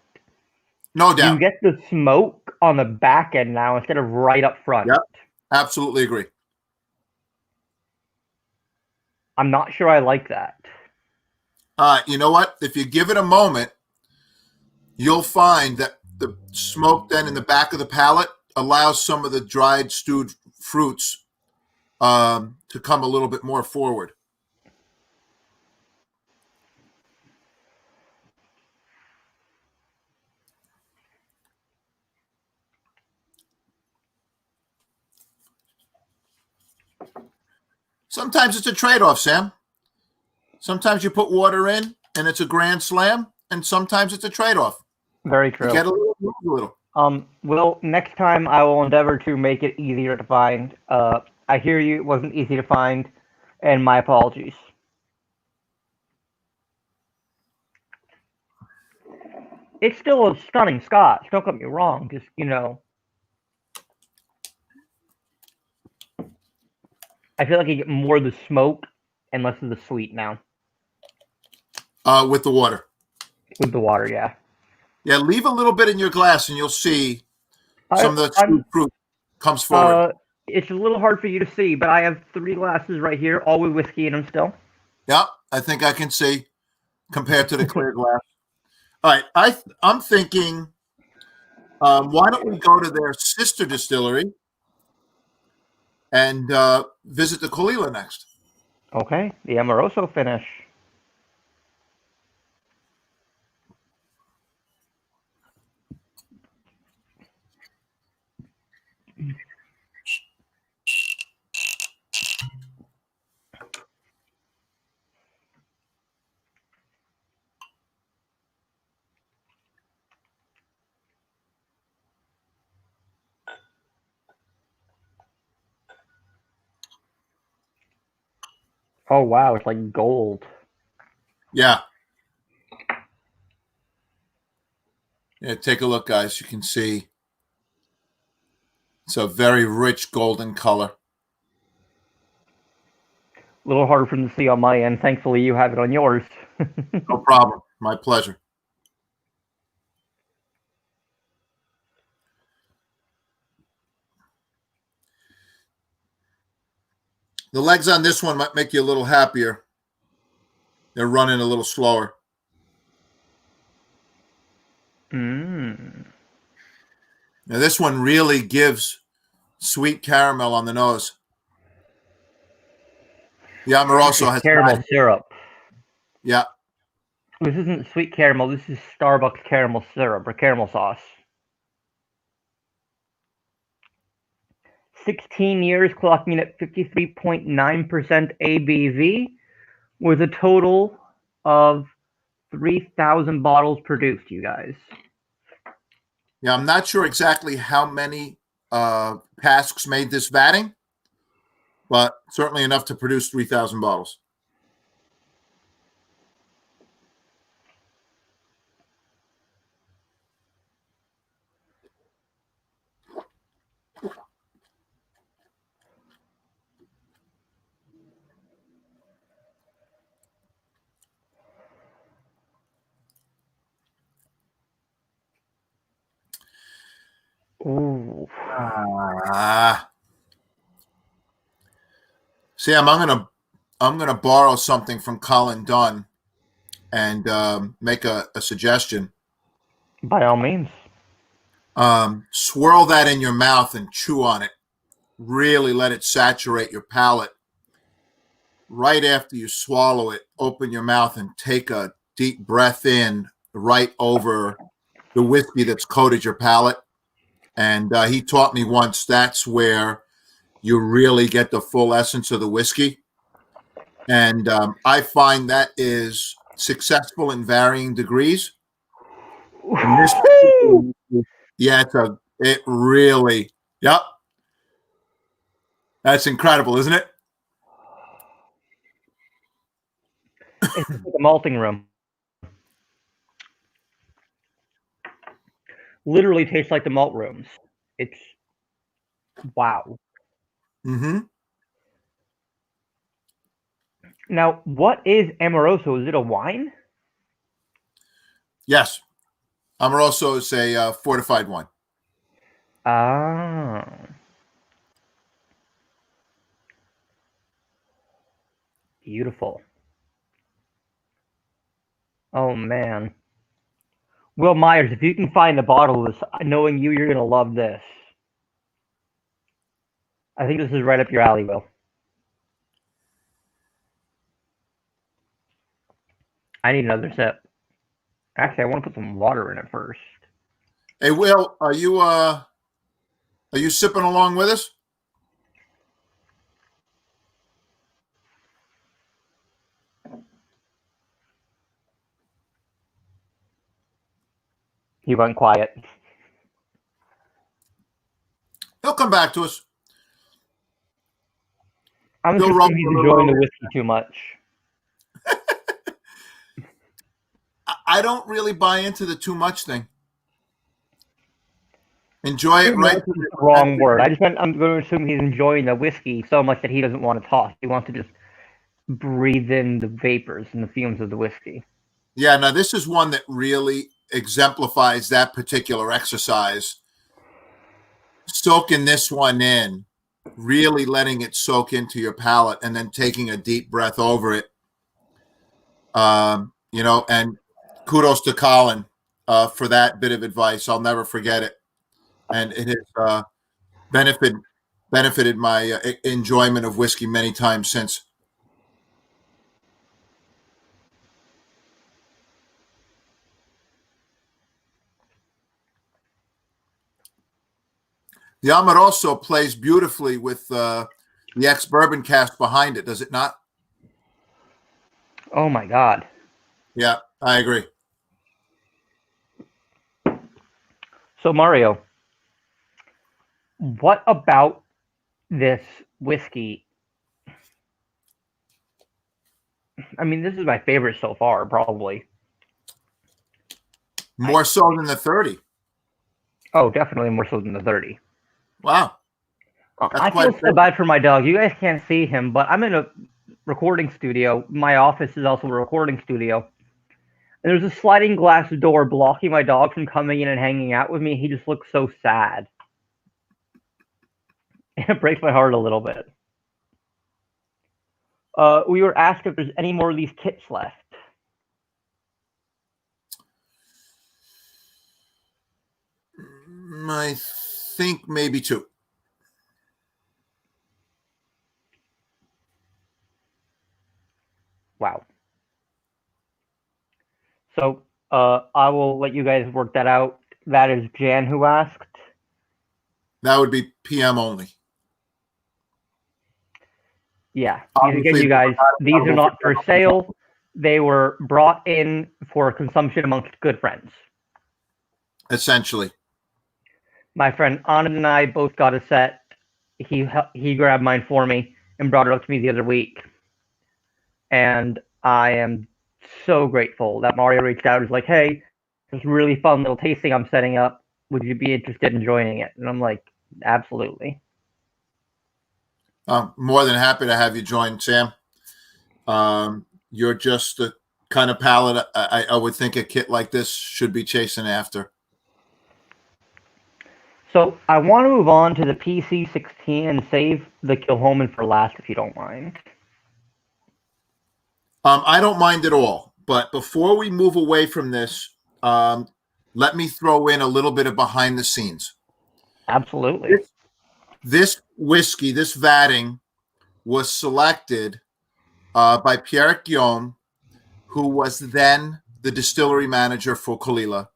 Speaker 2: No doubt.
Speaker 1: You get the smoke on the back end now instead of right up front.
Speaker 2: Yep, absolutely agree.
Speaker 1: I'm not sure I like that.
Speaker 2: You know what? If you give it a moment, you'll find that the smoke then in the back of the palate allows some of the dried stewed fruits to come a little bit more forward. Sometimes it's a trade-off, Sam. Sometimes you put water in and it's a grand slam, and sometimes it's a trade-off.
Speaker 1: Very true.
Speaker 2: You get a little.
Speaker 1: Well, next time I will endeavor to make it easier to find. I hear you, it wasn't easy to find, and my apologies. It's still a stunning scotch, don't get me wrong, just, I feel like I get more of the smoke and less of the sweet now.
Speaker 2: With the water.
Speaker 1: With the water, yeah.
Speaker 2: Yeah, leave a little bit in your glass and you'll see some of the fruit comes forward.
Speaker 1: It's a little hard for you to see, but I have 3 glasses right here, all with whiskey in them still.
Speaker 2: Yeah, I think I can see compared to the clear glass. All right, I'm thinking, why don't we go to their sister distillery and visit the Feis Ile next?
Speaker 1: Okay, the Amoroso finish. Oh, wow, it's like gold.
Speaker 2: Yeah. Yeah, take a look, guys. You can see it's a very rich golden color.
Speaker 1: A little harder for them to see on my end. Thankfully, you have it on yours.
Speaker 2: No problem. My pleasure. The legs on this one might make you a little happier. They're running a little slower.
Speaker 1: Mm.
Speaker 2: Now, this one really gives sweet caramel on the nose. The Amoroso has
Speaker 1: caramel syrup.
Speaker 2: Yeah.
Speaker 1: This isn't sweet caramel. This is Starbucks caramel syrup or caramel sauce. 16 years, clocking at 53.9% ABV, with a total of 3,000 bottles produced, you guys.
Speaker 2: Yeah, I'm not sure exactly how many casks made this vatting, but certainly enough to produce 3,000 bottles.
Speaker 1: Ooh.
Speaker 2: Sam, I'm gonna borrow something from Colin Dunn and make a suggestion.
Speaker 1: By all means.
Speaker 2: Swirl that in your mouth and chew on it. Really let it saturate your palate. Right after you swallow it, open your mouth and take a deep breath in right over the whiskey that's coated your palate. And he taught me once that's where you really get the full essence of the whiskey. And I find that is successful in varying degrees. And this, yeah, it really, yep. That's incredible, isn't it?
Speaker 1: It's like a malting room. Literally tastes like the malt rooms. It's wow.
Speaker 2: Mm-hmm.
Speaker 1: Now, what is Amoroso? Is it a wine?
Speaker 2: Yes. Amoroso is a fortified wine.
Speaker 1: Ah. Beautiful. Oh, man. Will Myers, if you can find a bottle of this, knowing you, you're going to love this. I think this is right up your alley, Will. I need another sip. Actually, I want to put some water in it first.
Speaker 2: Hey, Will, are you sipping along with us?
Speaker 1: He went quiet.
Speaker 2: He'll come back to us.
Speaker 1: I'm
Speaker 2: He'll
Speaker 1: just
Speaker 2: roll
Speaker 1: he's
Speaker 2: a little
Speaker 1: enjoying the
Speaker 2: bit.
Speaker 1: whiskey too much.
Speaker 2: I don't really buy into the too much thing. Enjoy it right.
Speaker 1: That's the wrong word. I'm going to assume he's enjoying the whiskey so much that he doesn't want to talk. He wants to just breathe in the vapors and the fumes of the whiskey.
Speaker 2: Yeah, now this is one that really exemplifies that particular exercise. Soaking this one in, really letting it soak into your palate, and then taking a deep breath over it. And kudos to Colin for that bit of advice. I'll never forget it, and it has benefited my enjoyment of whiskey many times since. The Ahmed also plays beautifully with the ex-bourbon cast behind it, does it not?
Speaker 1: Oh my God.
Speaker 2: Yeah, I agree.
Speaker 1: So, Mario, what about this whiskey? I mean, this is my favorite so far, probably.
Speaker 2: More so than the 30.
Speaker 1: Oh, definitely more so than the 30.
Speaker 2: Wow.
Speaker 1: I feel so bad for my dog. You guys can't see him, but I'm in a recording studio. My office is also a recording studio. And there's a sliding glass door blocking my dog from coming in and hanging out with me. He just looks so sad. It breaks my heart a little bit. We were asked if there's any more of these kits left.
Speaker 2: I think maybe 2.
Speaker 1: Wow. So I will let you guys work that out. That is Jan who asked.
Speaker 2: That would be PM only.
Speaker 1: Yeah. Again, you guys, these are not for sale. They were brought in for consumption amongst good friends.
Speaker 2: Essentially.
Speaker 1: My friend Anand and I both got a set. He grabbed mine for me and brought it up to me the other week. And I am so grateful that Mario reached out and was like, hey, this really fun little tasting I'm setting up. Would you be interested in joining it? And I'm like, absolutely.
Speaker 2: I'm more than happy to have you join, Sam. You're just the kind of palate I would think a kit like this should be chasing after.
Speaker 1: So I want to move on to the PC16 and save the Kilhoman for last, if you don't mind.
Speaker 2: I don't mind at all. But before we move away from this, let me throw in a little bit of behind the scenes.
Speaker 1: Absolutely.
Speaker 2: This whiskey, this vatting, was selected by Pierre Guillaume, who was then the distillery manager for Kalila,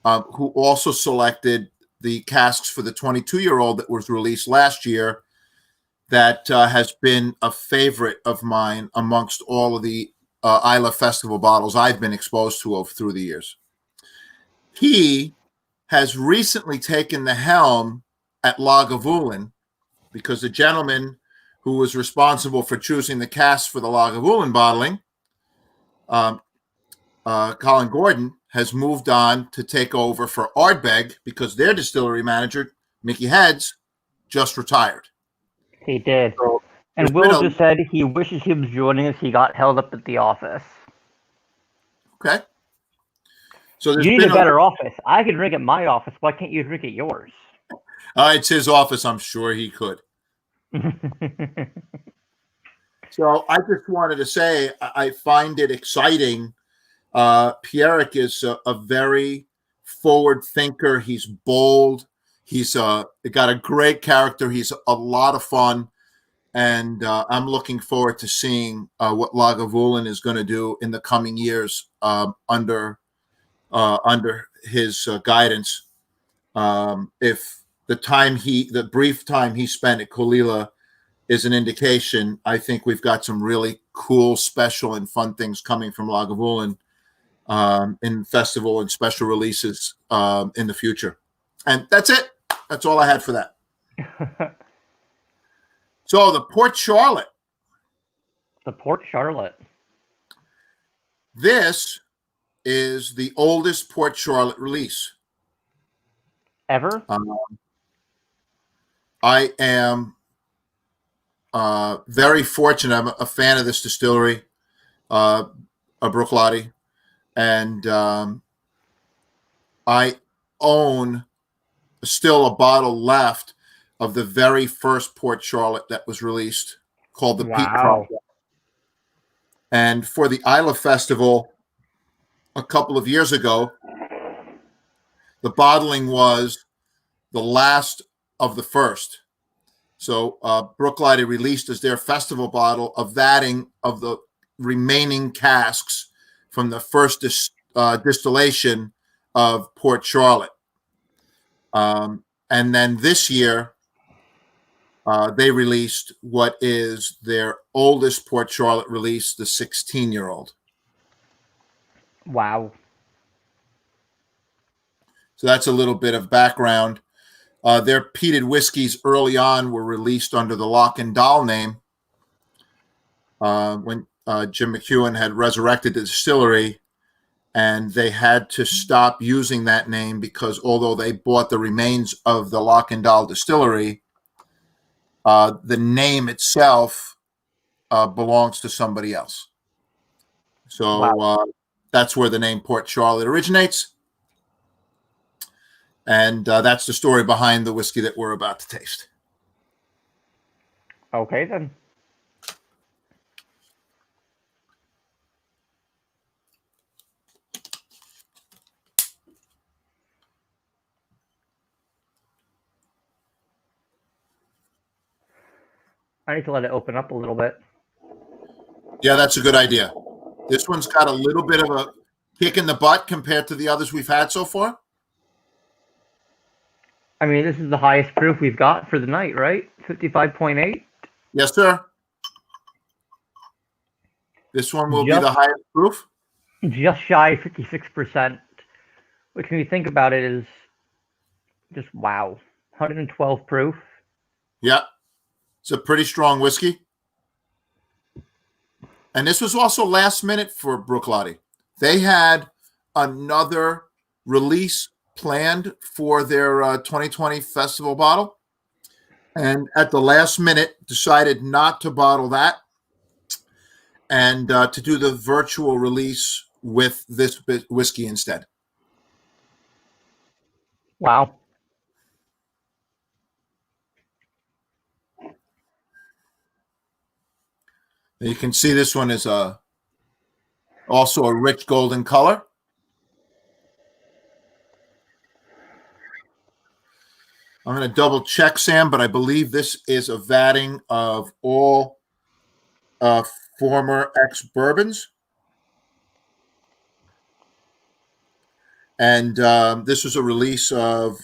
Speaker 2: who also selected the casks for the 22-year-old that was released last year that has been a favorite of mine amongst all of the Isle Festival bottles I've been exposed to through the years. He has recently taken the helm at Lagavulin because the gentleman who was responsible for choosing the casks for the Lagavulin bottling, Colin Gordon, has moved on to take over for Ardbeg because their distillery manager, Mickey Heads, just retired.
Speaker 1: He did.
Speaker 2: So
Speaker 1: and Will just said he wishes he was joining us. He got held up at the office.
Speaker 2: Okay. So
Speaker 1: you need a better office. I can drink at my office. Why can't you drink at yours?
Speaker 2: It's his office. I'm sure he could. So I just wanted to say I find it exciting. Pierrick is a very forward thinker. He's bold. He's got a great character. He's a lot of fun. And I'm looking forward to seeing what Lagavulin is going to do in the coming years under his guidance. If the brief time he spent at Kalila is an indication, I think we've got some really cool, special, and fun things coming from Lagavulin in festival and special releases in the future. And that's it. That's all I had for that. So the Port Charlotte.
Speaker 1: The Port Charlotte.
Speaker 2: This is the oldest Port Charlotte release.
Speaker 1: Ever?
Speaker 2: I am very fortunate. I'm a fan of this distillery, Bruichladdich, and I own still a bottle left of the very first Port Charlotte that was released, called the Peak Project. And for the Isle Festival a couple of years ago, the bottling was the last of the first. So Bruichladdich released as their festival bottle a vatting of the remaining casks from the first distillation of Port Charlotte. And then this year, they released what is their oldest Port Charlotte release, the 16-year-old.
Speaker 1: Wow.
Speaker 2: So that's a little bit of background. Their peated whiskeys early on were released under the Loch and Dahl name. When Jim McEwen had resurrected the distillery, and they had to stop using that name because although they bought the remains of the Loch and Dahl distillery, the name itself belongs to somebody else. So that's where the name Port Charlotte originates. And that's the story behind the whiskey that we're about to taste.
Speaker 1: Okay, then. I need to let it open up a little bit.
Speaker 2: Yeah, that's a good idea. This one's got a little bit of a kick in the butt compared to the others we've had so far.
Speaker 1: I mean, this is the highest proof we've got for the night, right? 55.8?
Speaker 2: Yes, sir. This one will be the highest proof?
Speaker 1: Just shy of 56%, which when you think about it is just wow. 112 proof.
Speaker 2: Yeah. It's a pretty strong whiskey. And this was also last minute for Bruichladdich. They had another release planned for their 2020 festival bottle. And at the last minute, decided not to bottle that and to do the virtual release with this whiskey instead.
Speaker 1: Wow.
Speaker 2: You can see this one is also a rich golden color. I'm going to double check, Sam, but I believe this is a vatting of all former ex-bourbons. And this was a release of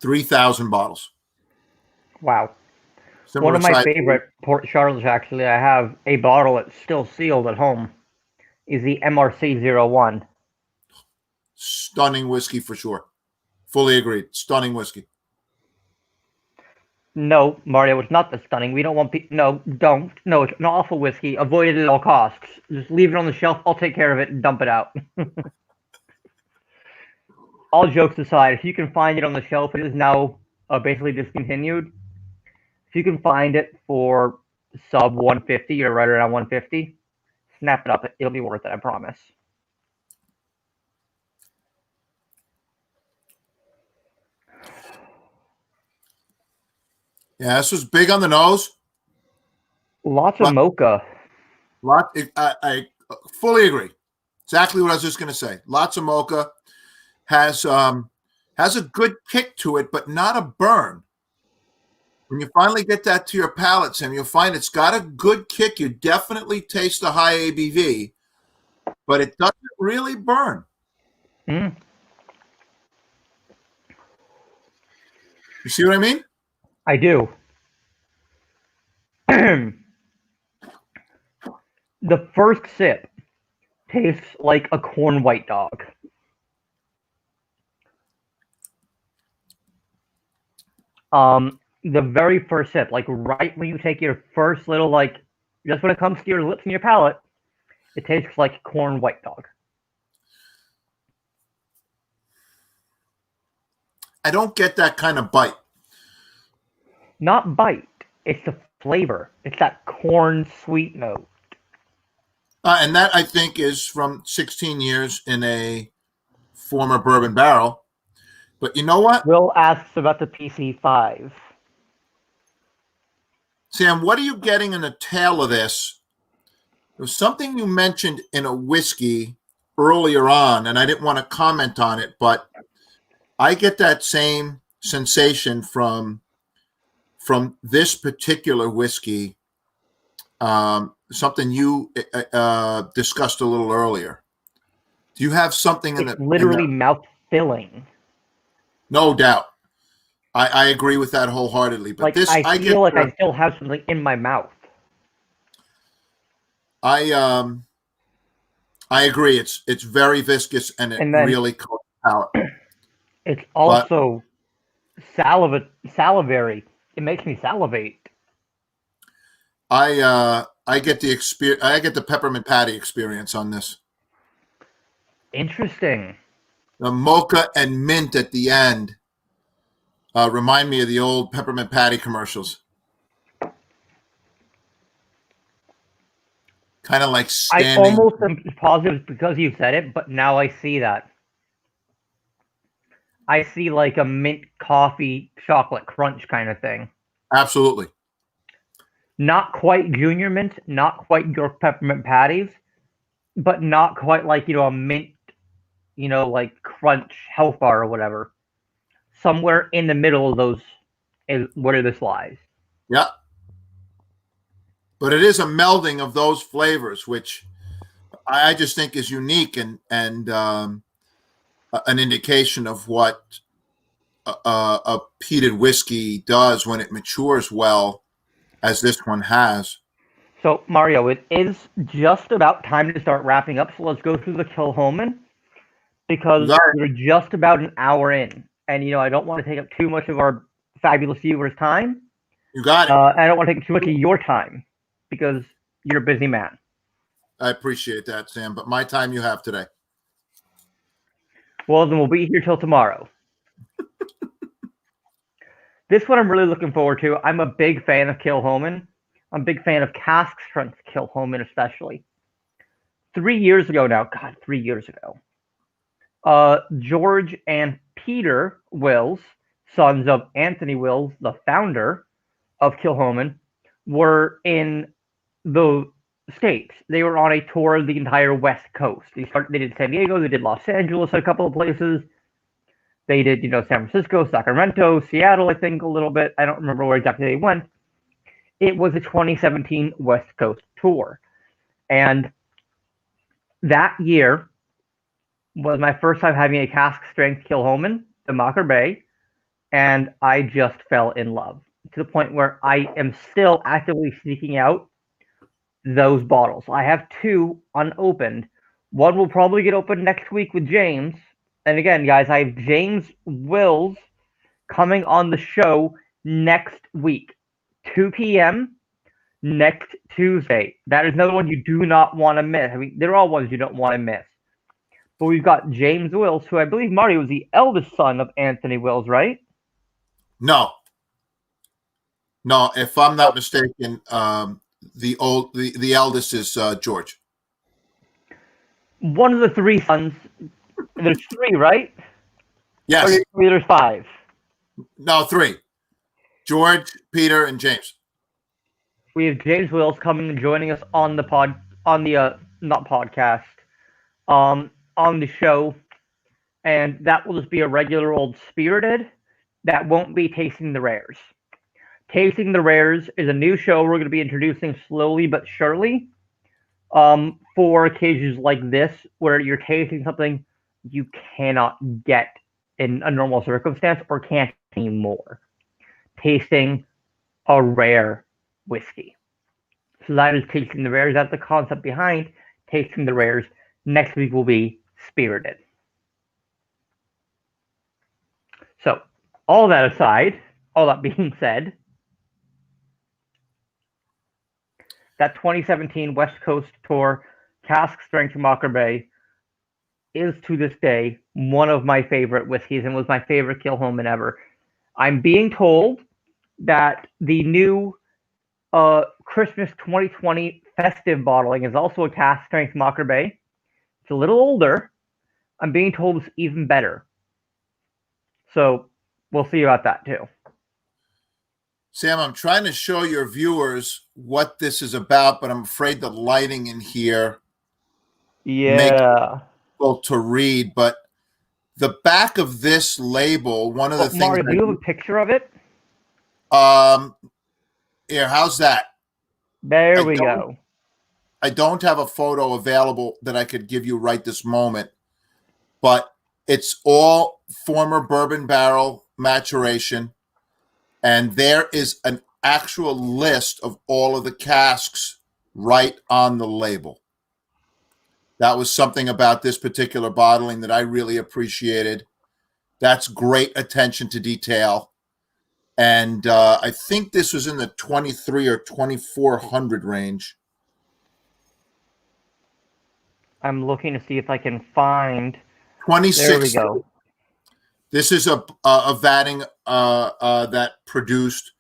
Speaker 2: 3,000 bottles.
Speaker 1: Wow.
Speaker 2: Similar
Speaker 1: One of my
Speaker 2: size.
Speaker 1: favorite Port Charlottes, actually, I have a bottle that's still sealed at home, is the MRC-01.
Speaker 2: Stunning whiskey for sure. Fully agreed. Stunning whiskey.
Speaker 1: No, Mario, it's not that stunning. We don't want people. No, don't. No, it's an awful whiskey. Avoid it at all costs. Just leave it on the shelf. I'll take care of it and dump it out. All jokes aside, if you can find it on the shelf, it is now basically discontinued. If you can find it for sub 150 or right around 150, snap it up. It'll be worth it, I promise.
Speaker 2: Yeah, this was big on the nose.
Speaker 1: Lots of mocha.
Speaker 2: I fully agree. Exactly what I was just going to say. Lots of mocha. Has a good kick to it, but not a burn. When you finally get that to your palate, Sam, you'll find it's got a good kick. You definitely taste the high ABV, but it doesn't really burn.
Speaker 1: Mm.
Speaker 2: You see what I mean?
Speaker 1: I do. The first sip tastes like a corn white dog. The very first sip, like right when you take your first little, like, just when it comes to your lips and your palate, it tastes like corn white dog.
Speaker 2: I don't get that kind of bite.
Speaker 1: Not bite. It's the flavor. It's that corn sweet note.
Speaker 2: And that, I think, is from 16 years in a former bourbon barrel. But you know what?
Speaker 1: Will asks about the PC5.
Speaker 2: Sam, what are you getting in the tail of this? There was something you mentioned in a whiskey earlier on, and I didn't want to comment on it, but I get that same sensation from this particular whiskey, something you discussed a little earlier. Do you have something
Speaker 1: It's literally mouth-filling.
Speaker 2: No doubt. I agree with that wholeheartedly. But
Speaker 1: like, I feel like I still have something in my mouth.
Speaker 2: I agree. It's very viscous and it really coats the palate.
Speaker 1: It's also salivary. It makes me salivate.
Speaker 2: I get the experience. I get the peppermint patty experience on this.
Speaker 1: Interesting.
Speaker 2: The mocha and mint at the end remind me of the old peppermint patty commercials. Kind of like standing.
Speaker 1: I almost am positive because you said it, but now I see that. I see like a mint coffee chocolate crunch kind of thing.
Speaker 2: Absolutely.
Speaker 1: Not quite junior mint, not quite your peppermint patties, but not quite like, a mint, like crunch health bar or whatever. Somewhere in the middle of those is where this lies.
Speaker 2: Yeah. But it is a melding of those flavors, which I just think is unique and an indication of what a peated whiskey does when it matures well, as this one has.
Speaker 1: So, Mario, it is just about time to start wrapping up, so let's go through the Kilchoman, because we're just about an hour in. And, I don't want to take up too much of our fabulous viewers' time.
Speaker 2: You got it.
Speaker 1: I don't want to take up too much of your time, because you're a busy man.
Speaker 2: I appreciate that, Sam, but my time you have today.
Speaker 1: Well, then we'll be here till tomorrow. This one I'm really looking forward to. I'm a big fan of Kilchoman. I'm a big fan of cask strength Kilchoman, especially. 3 years ago now, God, 3 years ago, George and Peter Wills, sons of Anthony Wills, the founder of Kilchoman, were in the states. They were on a tour of the entire West Coast. They did San Diego, they did Los Angeles, a couple of places. They did, San Francisco, Sacramento, Seattle, I think a little bit. I don't remember where exactly they went. It was a 2017 West Coast tour. And that year was my first time having a cask strength Kilchoman, the Mocker Bay, and I just fell in love to the point where I am still actively seeking out those bottles. I have two unopened. One will probably get opened next week with James. And again, guys, I have James Wills coming on the show next week, 2 p.m. next Tuesday. That is another one you do not want to miss. I mean, they're all ones you don't want to miss. But we've got James Wills, who I believe Mario was the eldest son of Anthony Wills, right?
Speaker 2: No, if I'm not mistaken, the eldest is George.
Speaker 1: One of the three sons. There's three, right?
Speaker 2: Yes.
Speaker 1: Or there's five.
Speaker 2: No, three. George, Peter, and James.
Speaker 1: We have James Wills coming and joining us on the not podcast, on the show, and that will just be a regular old spirited. That won't be Tasting the Rares. Tasting the Rares is a new show we're going to be introducing slowly but surely, for occasions like this where you're tasting something you cannot get in a normal circumstance or can't anymore. Tasting a rare whiskey. So that is Tasting the Rares. That's the concept behind Tasting the Rares. Next week will be Spirited. So, all that aside, all that being said, that 2017 West Coast Tour cask strength Mocker Bay is to this day one of my favorite whiskeys and was my favorite Kilchoman ever. I'm being told that the new Christmas 2020 festive bottling is also a cask strength Mocker Bay. It's a little older. I'm being told it's even better. So we'll see about that too.
Speaker 2: Sam, I'm trying to show your viewers what this is about, but I'm afraid the lighting in here makes it difficult to read. But the back of this label, one of the things.
Speaker 1: Mario, do you have a picture of it?
Speaker 2: Here, how's that?
Speaker 1: There we go.
Speaker 2: I don't have a photo available that I could give you right this moment, but it's all former bourbon barrel maturation. And there is an actual list of all of the casks right on the label. That was something about this particular bottling that I really appreciated. That's great attention to detail. And I think this was in the 23 or 2400 range.
Speaker 1: I'm looking to see if I can find.
Speaker 2: 26.
Speaker 1: There we go.
Speaker 2: This is a vatting that produced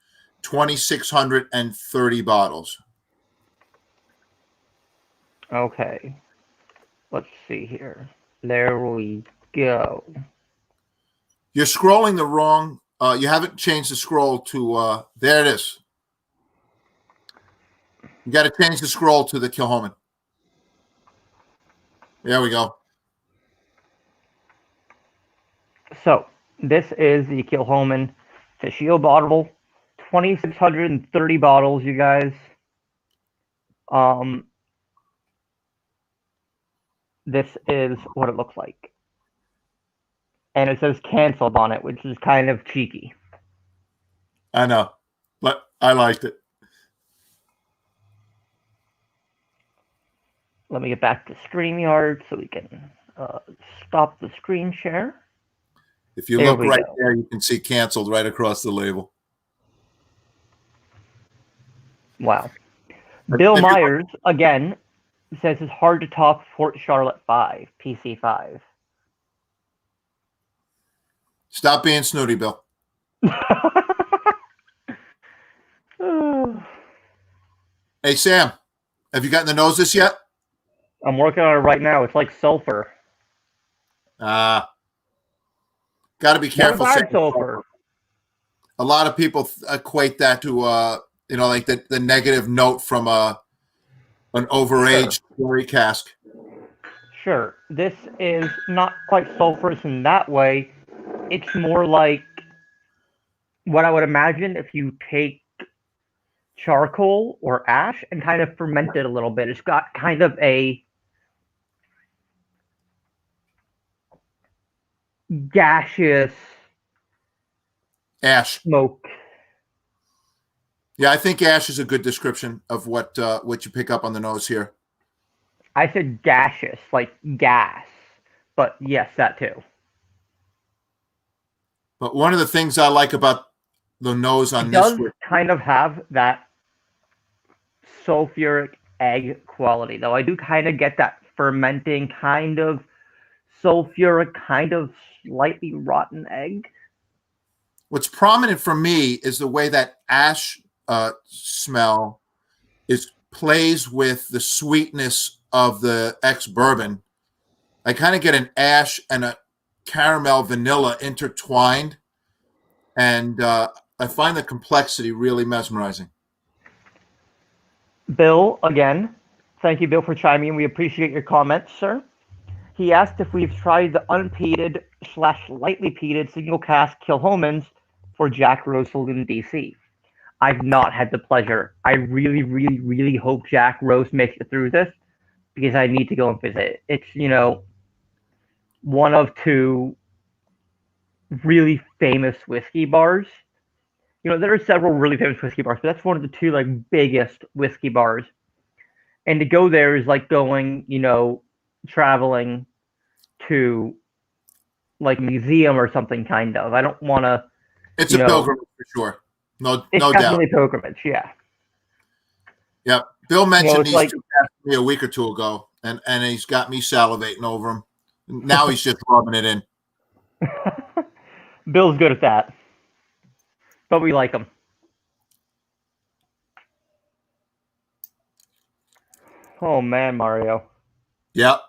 Speaker 2: 2,630 bottles.
Speaker 1: Okay. Let's see here. There we go.
Speaker 2: You're scrolling the wrong. You haven't changed the scroll to. There it is. You got to change the scroll to the Kilchoman. There we go.
Speaker 1: So, this is the Kilchoman Fishio bottle. 2,630 bottles, you guys. This is what it looks like. And it says canceled on it, which is kind of cheeky.
Speaker 2: I know, but I liked it.
Speaker 1: Let me get back to StreamYard so we can stop the screen share.
Speaker 2: If you look right there, you can see canceled right across the label.
Speaker 1: Wow. Bill Myers, again, says it's hard to top Fort Charlotte 5, PC 5.
Speaker 2: Stop being snooty, Bill. Hey, Sam, have you gotten to nose this yet?
Speaker 1: I'm working on it right now. It's like sulfur.
Speaker 2: Got to be careful.
Speaker 1: Sulfur.
Speaker 2: A lot of people equate that to, like the negative note from an overaged sherry cask.
Speaker 1: Sure. This is not quite sulfurous in that way. It's more like what I would imagine if you take charcoal or ash and kind of ferment it a little bit. It's got kind of a gaseous
Speaker 2: Ash.
Speaker 1: smoke.
Speaker 2: Yeah, I think ash is a good description of what you pick up on the nose here.
Speaker 1: I said gaseous, like gas. But yes, that too.
Speaker 2: But one of the things I like about the nose on
Speaker 1: It
Speaker 2: this
Speaker 1: does kind of have that sulfuric egg quality, though. I do kind of get that fermenting, kind of sulfuric, kind of slightly rotten egg.
Speaker 2: what's prominent for me is the way that ash smell plays with the sweetness of the ex-bourbon. I kind of get an ash and a caramel vanilla intertwined, and I find the complexity really mesmerizing.
Speaker 1: Bill, again, thank you, Bill, for chiming in. We appreciate your comments, sir. He asked if we've tried the unpeated / lightly peated single cask Kilhoman's for Jack Rose Saloon DC. I've not had the pleasure. I really, really, really hope Jack Rose makes it through this because I need to go and visit. It's, one of two really famous whiskey bars. There are several really famous whiskey bars, but that's one of the two biggest whiskey bars. And to go there is like going, traveling to museum or something kind of. I don't want to.
Speaker 2: It's a pilgrimage for sure. No doubt.
Speaker 1: Definitely pilgrimage, yeah.
Speaker 2: Yep. Bill mentioned these two to me a week or two ago, and he's got me salivating over them. Now he's just rubbing it in.
Speaker 1: Bill's good at that. But we like him. Oh man, Mario.
Speaker 2: Yep,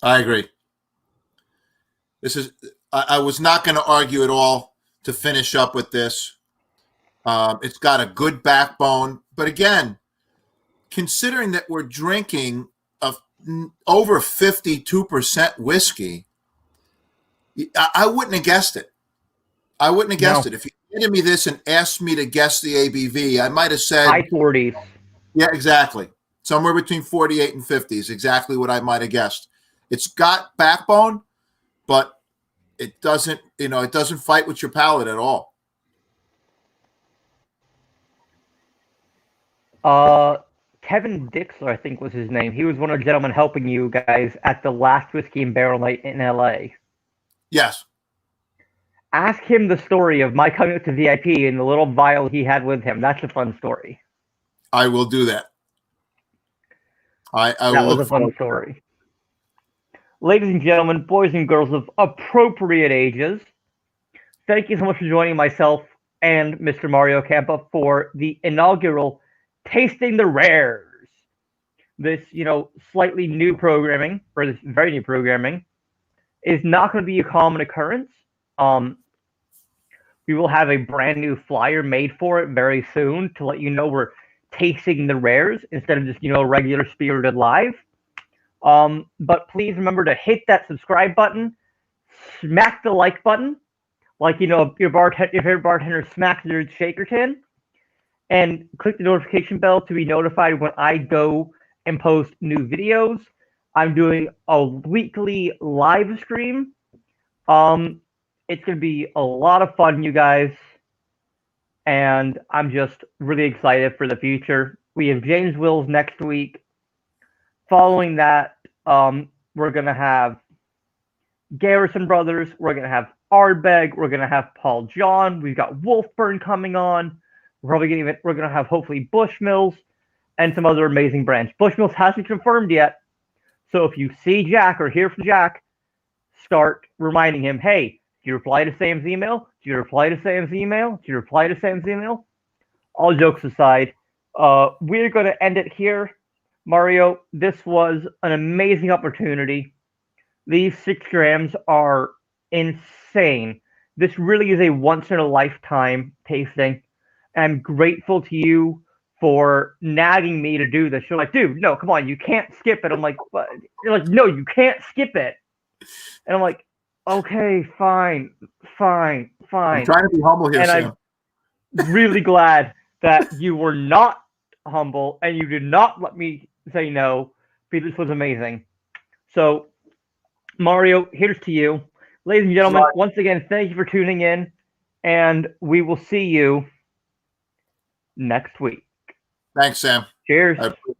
Speaker 2: I agree. I was not going to argue at all to finish up with this. It's got a good backbone, but again, considering that we're drinking over 52% whiskey, I wouldn't have guessed it. I wouldn't have guessed it. If you handed me this and asked me to guess the ABV, I might have said
Speaker 1: high 40s.
Speaker 2: Yeah, exactly. Somewhere between 48 and 50 is exactly what I might have guessed. It's got backbone, but it doesn't fight with your palate at all.
Speaker 1: Kevin Dixler, I think was his name. He was one of the gentlemen helping you guys at the last Whiskey and Barrel night in LA.
Speaker 2: Yes.
Speaker 1: Ask him the story of my coming up to VIP and the little vial he had with him. That's a fun story.
Speaker 2: I will do that.
Speaker 1: That was a fun story. Ladies and gentlemen, boys and girls of appropriate ages, thank you so much for joining myself and Mr. Mario Campa for the inaugural Tasting the Rares. This, slightly new programming, or this very new programming, is not going to be a common occurrence. We will have a brand new flyer made for it very soon to let you know we're tasting the rares instead of just, regular Spirited Live. But please remember to hit that subscribe button, smack the like button, like, if your bartender smacks their shaker tin, and click the notification bell to be notified when I go and post new videos. I'm doing a weekly live stream. It's going to be a lot of fun, you guys. And I'm just really excited for the future. We have James Wills next week. Following that, we're going to have Garrison Brothers. We're going to have Ardbeg. We're going to have Paul John. We've got Wolfburn coming on. We're going to have hopefully Bushmills and some other amazing brands. Bushmills hasn't confirmed yet. So if you see Jack or hear from Jack, start reminding him, hey, did you reply to Sam's email? Did you reply to Sam's email? Did you reply to Sam's email? All jokes aside, we're going to end it here. Mario, this was an amazing opportunity. These 6 grams are insane. This really is a once-in-a-lifetime tasting. I'm grateful to you for nagging me to do this. You're like, dude, no, come on, you can't skip it. I'm like, what? You're like, no, you can't skip it. And I'm like, okay, fine.
Speaker 2: I'm trying to be humble here,
Speaker 1: And
Speaker 2: Sam.
Speaker 1: I'm really glad that you were not humble and you did not let me say no, because this was amazing. So, Mario, here's to you. Ladies and gentlemen, once again, thank you for tuning in, and we will see you next week.
Speaker 2: Thanks, Sam.
Speaker 1: Cheers.
Speaker 2: I appreciate